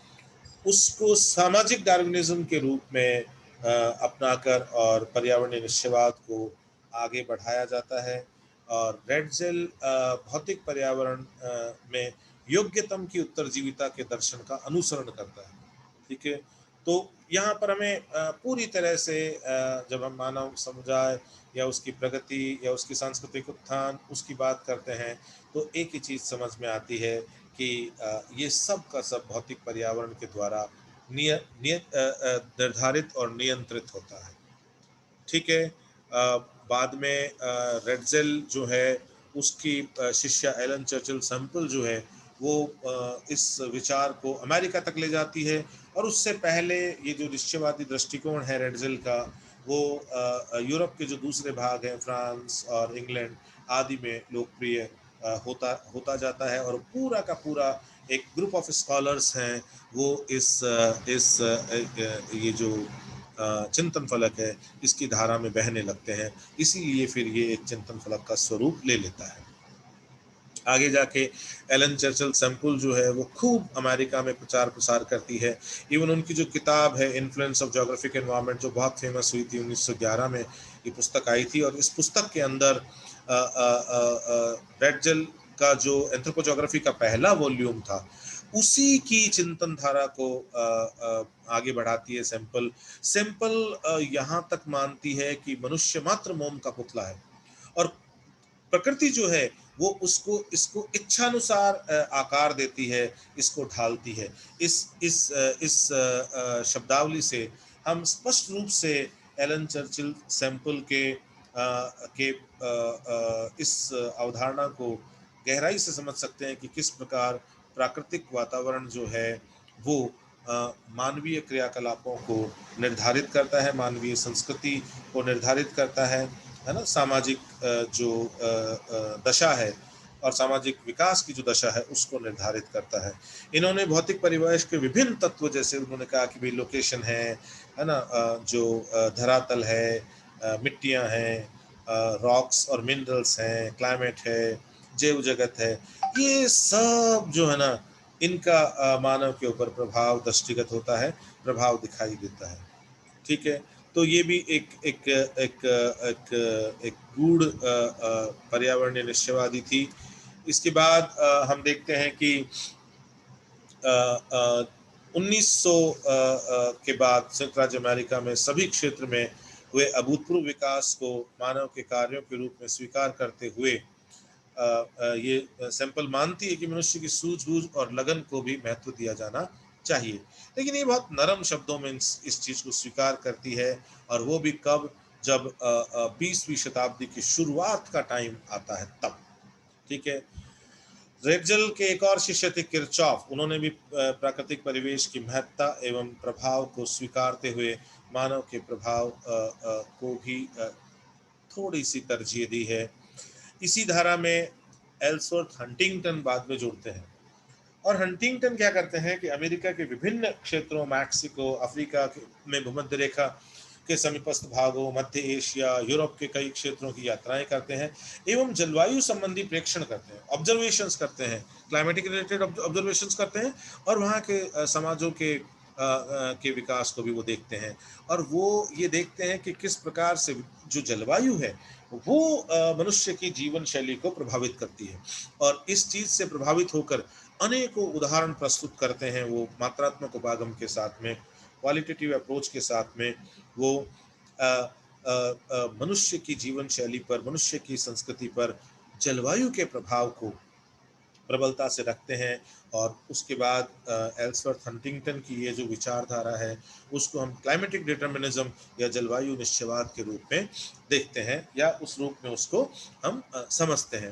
उसको सामाजिक डार्विनिज्म के रूप में अपनाकर और पर्यावरणीय निश्चयवाद को आगे बढ़ाया जाता है। और रेडजेल भौतिक पर्यावरण में योग्यतम की उत्तरजीविता के दर्शन का अनुसरण करता है। ठीक है। तो यहाँ पर हमें पूरी तरह से जब हम मानव समुदाय या उसकी प्रगति या उसकी सांस्कृतिक उत्थान उसकी बात करते हैं, तो एक ही चीज़ समझ में आती है कि ये सब का सब भौतिक पर्यावरण के द्वारा निर्धारित और नियंत्रित होता है। ठीक है। बाद में रेडजेल जो है उसकी शिष्या एलन चर्चिल सैंपल जो है वो इस विचार को अमेरिका तक ले जाती है। और उससे पहले ये जो निश्चयवादी दृष्टिकोण है रेडजेल का, वो यूरोप के जो दूसरे भाग हैं, फ्रांस और इंग्लैंड आदि में लोकप्रिय होता होता जाता है। और पूरा का पूरा एक ग्रुप ऑफ स्कॉलर्स हैं, वो ये जो चिंतन फलक है इसकी धारा में बहने लगते हैं। इसीलिए फिर ये एक चिंतन फलक का स्वरूप ले लेता है। आगे जाके एलन चर्चिल सैंपल जो है वो खूब अमेरिका में प्रचार प्रसार करती है। इवन उनकी जो किताब है इन्फ्लुएंस ऑफ ज्योग्राफिक एनवायरनमेंट, जो बहुत फेमस हुई थी, 1911 में ये पुस्तक आई थी। और इस पुस्तक के अंदर रेडजेल का जो एंथ्रोपोजोग्राफी का पहला वॉल्यूम था उसी की चिंतन धारा को आगे बढ़ाती है। सैंपल यहाँ तक मानती है कि मनुष्य मात्र मोम का पुतला है और प्रकृति जो है वो उसको इसको इच्छानुसार आकार देती है, इसको ढालती है। इस शब्दावली से हम स्पष्ट रूप से एलन चर्चिल सैंपल के इस अवधारणा को गहराई से समझ सकते हैं कि किस प्रकार प्राकृतिक वातावरण जो है वो मानवीय क्रियाकलापों को निर्धारित करता है, मानवीय संस्कृति को निर्धारित करता है ना, सामाजिक जो दशा है और सामाजिक विकास की जो दशा है उसको निर्धारित करता है। इन्होंने भौतिक परिवेश के विभिन्न तत्व, जैसे उन्होंने कहा कि भाई लोकेशन है ना, जो धरातल है, मिट्टियां हैं, रॉक्स और मिनरल्स हैं, क्लाइमेट है, जैव जगत है, ये सब जो है ना इनका मानव के ऊपर प्रभाव दृष्टिगत होता है, प्रभाव दिखाई देता है। ठीक है, तो ये भी एक गूढ़ पर्यावरणीय निश्चयवादी थी। इसके बाद हम देखते हैं कि 1900 के बाद संयुक्त राज्य अमेरिका में सभी क्षेत्र में हुए अभूतपूर्व विकास को मानव के कार्यों के रूप में स्वीकार करते हुए ये सैंपल मानती है कि मनुष्य की सूझबूझ और लगन को भी महत्व दिया जाना चाहिए। लेकिन ये बहुत नरम शब्दों में इस चीज को स्वीकार करती है, और वो भी कब, जब 20वीं शताब्दी की शुरुआत का टाइम आता है तब। ठीक है, रेगजल के एक और शिष्य थे किरचॉफ, उन्होंने भी प्राकृतिक परिवेश की महत्ता एवं प्रभाव को स्वीकारते हुए मानव के प्रभाव को भी थोड़ी सी तरजीह दी है। इसी धारा में एल्सवर्थ हंटिंगटन बाद में जुड़ते हैं, और हंटिंगटन क्या करते हैं कि अमेरिका के विभिन्न क्षेत्रों, मैक्सिको, अफ्रीका में भूमध्य रेखा के समीपस्थ भागों, मध्य एशिया, यूरोप के कई क्षेत्रों की यात्राएं करते हैं एवं जलवायु संबंधी प्रेक्षण करते हैं, ऑब्जर्वेशंस करते हैं, क्लाइमेटिक रिलेटेड ऑब्जर्वेशंस करते हैं, और वहाँ के समाजों के विकास को भी वो देखते हैं, और वो ये देखते हैं कि किस प्रकार से जो जलवायु है वो मनुष्य की जीवन शैली को प्रभावित करती है, और इस चीज से प्रभावित होकर अनेकों उदाहरण प्रस्तुत करते हैं। वो मात्रात्मक उपागम के साथ में, क्वालिटेटिव अप्रोच के साथ में वो मनुष्य की जीवन शैली पर, मनुष्य की संस्कृति पर जलवायु के प्रभाव को प्रबलता से रखते हैं। और उसके बाद एल्सवर्थ हंटिंगटन की ये जो विचारधारा है उसको हम क्लाइमेटिक डिटर्मिनिज्म या जलवायु निश्चयवाद के रूप में देखते हैं, या उस रूप में उसको हम समझते हैं।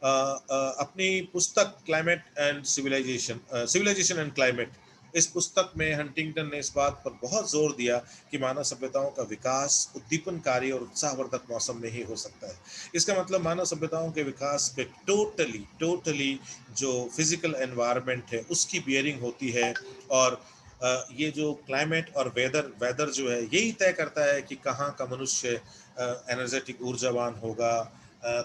अपनी पुस्तक climate and civilisation and climate, इस पुस्तक में हंटिंगटन ने इस बात पर बहुत जोर दिया कि मानव सभ्यताओं का विकास उद्दीपनकारी और उत्साहवर्धक मौसम में ही हो सकता है। इसका मतलब मानव सभ्यताओं के विकास पे टोटली जो फिजिकल एनवायरनमेंट है उसकी बियरिंग होती है, और ये जो क्लाइमेट और वेदर जो है यही तय करता है कि कहाँ का मनुष्य एनर्जेटिक ऊर्जावान होगा,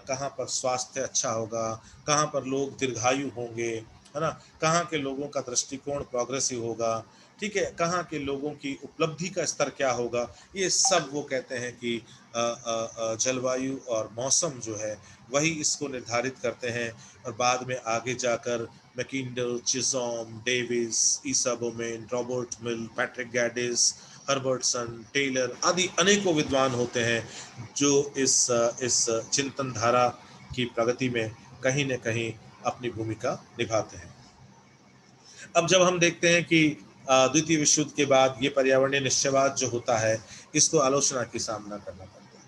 कहाँ पर स्वास्थ्य अच्छा होगा, कहाँ पर लोग दीर्घायु होंगे, है ना, कहाँ के लोगों का दृष्टिकोण प्रोग्रेसिव होगा, ठीक है, कहाँ के लोगों की उपलब्धि का स्तर क्या होगा। ये सब वो कहते हैं कि जलवायु और मौसम जो है वही इसको निर्धारित करते हैं। और बाद में आगे जाकर मैकिंडल, चिज़ोम, डेविस, ईसा बोमेन, रॉबर्ट मिल, पैट्रिक गैडिस, हर्बर्टसन, टेलर आदि अनेकों विद्वान होते हैं जो इस चिंतन धारा की प्रगति में कहीं न कहीं अपनी भूमिका निभाते हैं। अब जब हम देखते हैं कि द्वितीय विश्व युद्ध के बाद ये पर्यावरणीय निश्चयवाद जो होता है इसको आलोचना की सामना करना पड़ता है।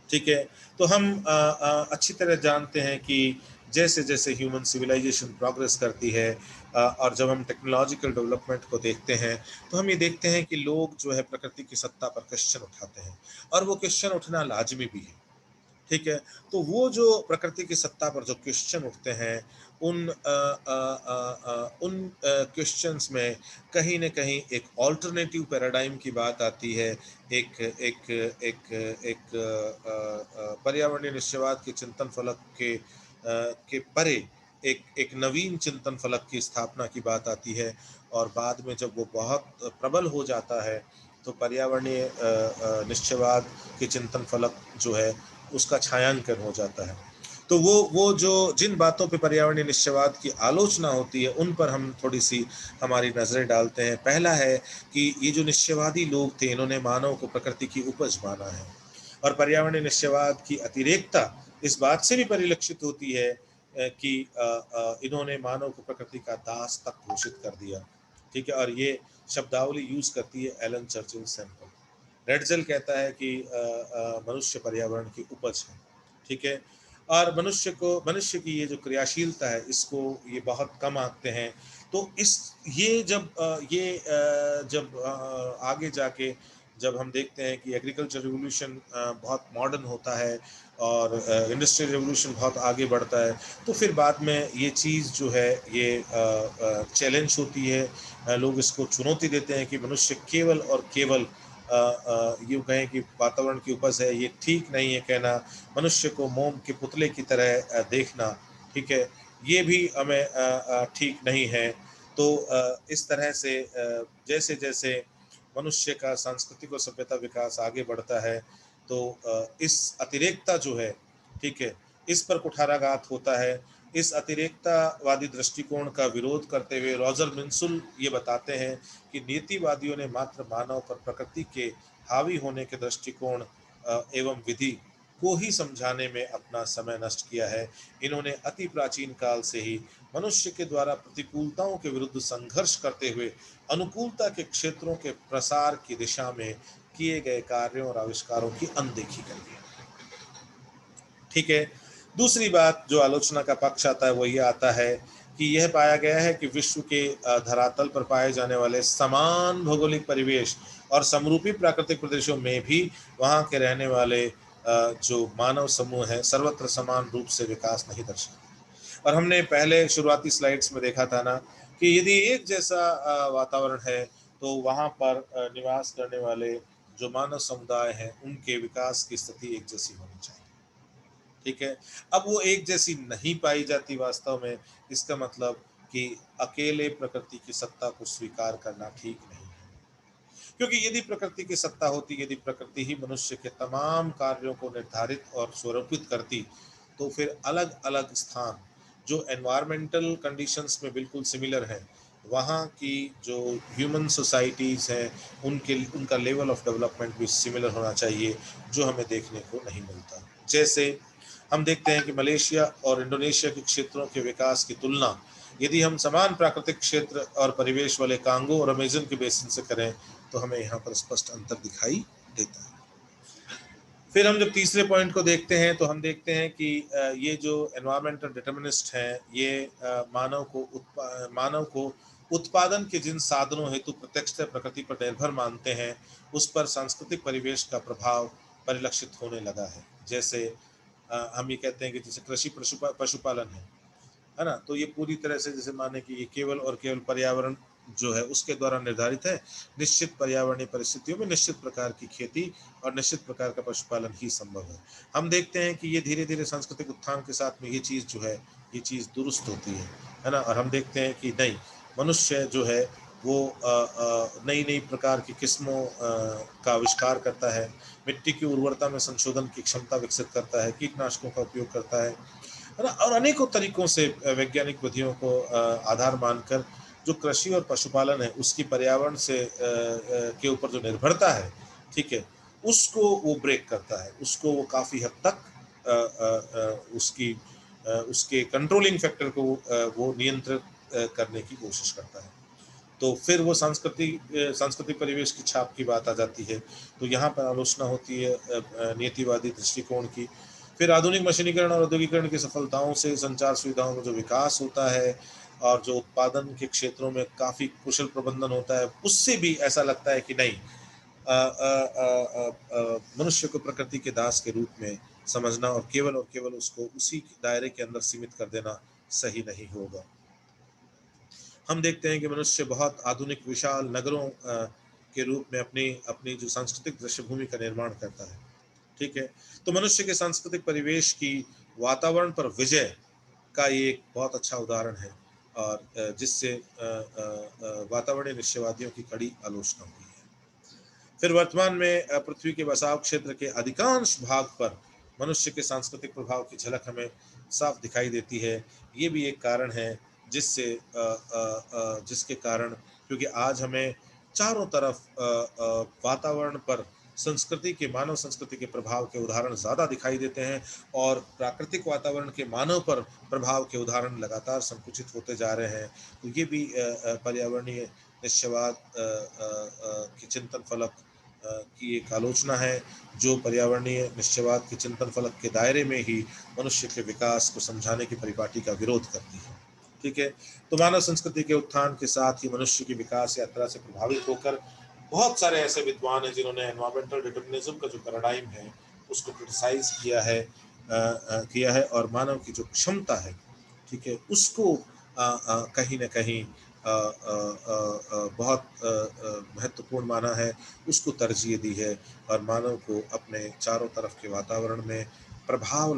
ठीक है, तो हम अच्छी तरह जानते हैं कि जैसे जैसे ह्यूमन सिविलाइजेशन प्रोग्रेस करती है और जब हम टेक्नोलॉजिकल डेवलपमेंट को देखते हैं तो हम ये देखते हैं कि लोग जो है प्रकृति की सत्ता पर क्वेश्चन उठाते हैं, और वो क्वेश्चन उठना लाजमी भी है। ठीक है, तो वो जो प्रकृति की सत्ता पर जो क्वेश्चन उठते हैं उन क्वेश्चंस में कहीं न कहीं एक ऑल्टरनेटिव पैराडाइम की बात आती है। एक एक एक एक पर्यावरणीय निश्चयवाद के चिंतन फलक के परे एक नवीन चिंतन फलक की स्थापना की बात आती है, और बाद में जब वो बहुत प्रबल हो जाता है तो पर्यावरणीय निश्चयवाद के चिंतन फलक जो है उसका छायांकन हो जाता है। तो वो जो जिन बातों पे पर्यावरणीय निश्चयवाद की आलोचना होती है उन पर हम थोड़ी सी हमारी नजरें डालते हैं। पहला है कि ये जो निश्चयवादी लोग थे इन्होंने मानव को प्रकृति की उपज माना है। और पर्यावरणीय निश्चयवाद की अतिरेकता इस बात से भी परिलक्षित होती है कि इन्होंने मानव को प्रकृति का दास तक घोषित कर दिया। ठीक है, और ये शब्दावली यूज करती है एलन चर्चिल सैंपल। रेडजल कहता है कि मनुष्य पर्यावरण की उपज है। ठीक है, और मनुष्य की ये जो क्रियाशीलता है इसको ये बहुत कम आंकते हैं। तो इस ये जब आगे जाके जब हम देखते हैं कि एग्रीकल्चर रिवोल्यूशन बहुत मॉडर्न होता है और इंडस्ट्रियल रिवोल्यूशन बहुत आगे बढ़ता है, तो फिर बाद में ये चीज़ जो है ये चैलेंज होती है। लोग इसको चुनौती देते हैं कि मनुष्य केवल और केवल यूँ कहें कि वातावरण की उपज है। ये ठीक नहीं है कहना, मनुष्य को मोम के पुतले की तरह देखना, ठीक है, ये भी हमें ठीक नहीं है। तो इस तरह से जैसे जैसे मनुष्य का सांस्कृतिक और सभ्यता विकास आगे बढ़ता है, तो इस अतिरेकता जो है, ठीक है, इस पर कुठाराघात होता है। इस अतिरेकतावादी दृष्टिकोण का विरोध करते हुए रॉजर मिन्सुल ये बताते हैं कि नीतिवादियों ने मात्र मानव पर प्रकृति के हावी होने के दृष्टिकोण एवं विधि को ही समझाने में अपना समय नष्ट किया है। इन्होंने अति प्राचीन काल से ही मनुष्य के द्वारा प्रतिकूलताओं के विरुद्ध संघर्ष करते हुए अनुकूलता के क्षेत्रों के प्रसार की दिशा में किए गए कार्यों और आविष्कारों की अनदेखी कर दी। ठीक है, दूसरी बात जो आलोचना का पक्ष आता है वो ये आता है कि यह पाया गया है कि विश्व के धरातल पर पाए जाने वाले समान भौगोलिक परिवेश और समरूपी प्राकृतिक प्रदेशों में भी वहाँ के रहने वाले जो मानव समूह है सर्वत्र समान रूप से विकास नहीं दर्शाते। और हमने पहले शुरुआती स्लाइड्स में देखा था ना कि यदि एक जैसा वातावरण है तो वहाँ पर निवास करने वाले जो मानव समुदाय हैं उनके विकास की स्थिति एक जैसी होनी चाहिए। ठीक है, अब वो एक जैसी नहीं पाई जाती वास्तव में, इसका मतलब कि अकेले प्रकृति की सत्ता को स्वीकार करना ठीक नहीं है। क्योंकि यदि प्रकृति की सत्ता होती, यदि प्रकृति ही मनुष्य के तमाम कार्यों को निर्धारित और स्वरूपित करती, तो फिर अलग अलग स्थान जो एनवायरमेंटल कंडीशंस में बिल्कुल सिमिलर हैं, वहाँ की जो ह्यूमन सोसाइटीज़ हैं उनका लेवल ऑफ डेवलपमेंट भी सिमिलर होना चाहिए, जो हमें देखने को नहीं मिलता। जैसे हम देखते हैं कि मलेशिया और इंडोनेशिया के क्षेत्रों के विकास की तुलना यदि हम समान प्राकृतिक क्षेत्र और परिवेश वाले कांगो और अमेजन के बेसिन से करें तो हमें यहाँ पर स्पष्ट अंतर दिखाई देता है। फिर हम जब तीसरे पॉइंट को देखते हैं तो हम देखते हैं कि ये जो एनवायरमेंटल डिटर्मिनिस्ट हैं ये मानव को उत्पादन के जिन साधनों हेतु प्रत्यक्ष प्रकृति पर निर्भर मानते हैं उस पर सांस्कृतिक परिवेश का प्रभाव परिलक्षित होने लगा है। जैसे हम ये कहते हैं कि जैसे कृषि पशुपालन है ना, तो ये पूरी तरह से जैसे माने कि ये केवल और केवल पर्यावरण जो है उसके द्वारा निर्धारित है। निश्चित पर्यावरणीय परिस्थितियों में निश्चित प्रकार की खेती और निश्चित प्रकार का पशुपालन ही संभव है। हम देखते हैं कि ये धीरे धीरे सांस्कृतिक उत्थान के साथ में ये चीज़ जो है ये चीज़ दुरुस्त होती है ना, और हम देखते हैं कि नहीं, मनुष्य जो है वो नई नई प्रकार की किस्मों का आविष्कार करता है, मिट्टी की उर्वरता में संशोधन की क्षमता विकसित करता है, कीटनाशकों का उपयोग करता है ना, और अनेकों तरीकों से वैज्ञानिक विधियों को आधार मानकर जो कृषि और पशुपालन है उसकी पर्यावरण से के ऊपर जो निर्भरता है, ठीक है, उसको वो ब्रेक करता है, उसको वो काफ़ी हद तक उसके कंट्रोलिंग फैक्टर को वो नियंत्रित करने की कोशिश करता है। तो फिर वो सांस्कृतिक परिवेश की छाप की बात आ जाती है। तो यहाँ पर आलोचना होती है नीतिवादी दृष्टिकोण की। फिर आधुनिक मशीनीकरण और औद्योगिकरण की सफलताओं से संचार सुविधाओं में जो विकास होता है और जो उत्पादन के क्षेत्रों में काफ़ी कुशल प्रबंधन होता है, उससे भी ऐसा लगता है कि नहीं, मनुष्य को प्रकृति के दास के रूप में समझना और केवल उसको उसी दायरे के अंदर सीमित कर देना सही नहीं होगा। हम देखते हैं कि मनुष्य बहुत आधुनिक विशाल नगरों के रूप में अपनी अपनी जो सांस्कृतिक दृश्यभूमि का निर्माण करता है। ठीक है, तो मनुष्य के सांस्कृतिक परिवेश की वातावरण पर विजय का ये एक बहुत अच्छा उदाहरण है और जिससे वातावरणीय निश्चयवादियों की कड़ी आलोचना हुई है। फिर वर्तमान में पृथ्वी के बसाव क्षेत्र के अधिकांश भाग पर मनुष्य के सांस्कृतिक प्रभाव की झलक हमें साफ दिखाई देती है। ये भी एक कारण है जिससे जिसके कारण, क्योंकि आज हमें चारों तरफ वातावरण पर संस्कृति के मानव संस्कृति के प्रभाव के उदाहरण ज़्यादा दिखाई देते हैं और प्राकृतिक वातावरण के मानव पर प्रभाव के उदाहरण लगातार संकुचित होते जा रहे हैं। तो ये भी पर्यावरणीय निश्चयवाद की चिंतन फलक की एक आलोचना है, जो पर्यावरणीय निश्चयवाद के चिंतन फलक के दायरे में ही मनुष्य के विकास को समझाने की परिपाटी का विरोध करती है। ठीक है, तो मानव संस्कृति के उत्थान के साथ ही मनुष्य की विकास यात्रा से प्रभावित होकर बहुत सारे ऐसे विद्वान हैं जिन्होंने एनवायरमेंटल डिटर्मिनिज्म का जो पैराडाइम है उसको क्रिटिसाइज किया है और मानव की जो क्षमता है, ठीक है, उसको कहीं ना कहीं बहुत महत्वपूर्ण माना है, उसको तरजीह दी है और मानव को अपने चारों तरफ के वातावरण में प्रभाव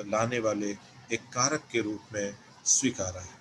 लाने वाले एक कारक के रूप में स्वीकारा है।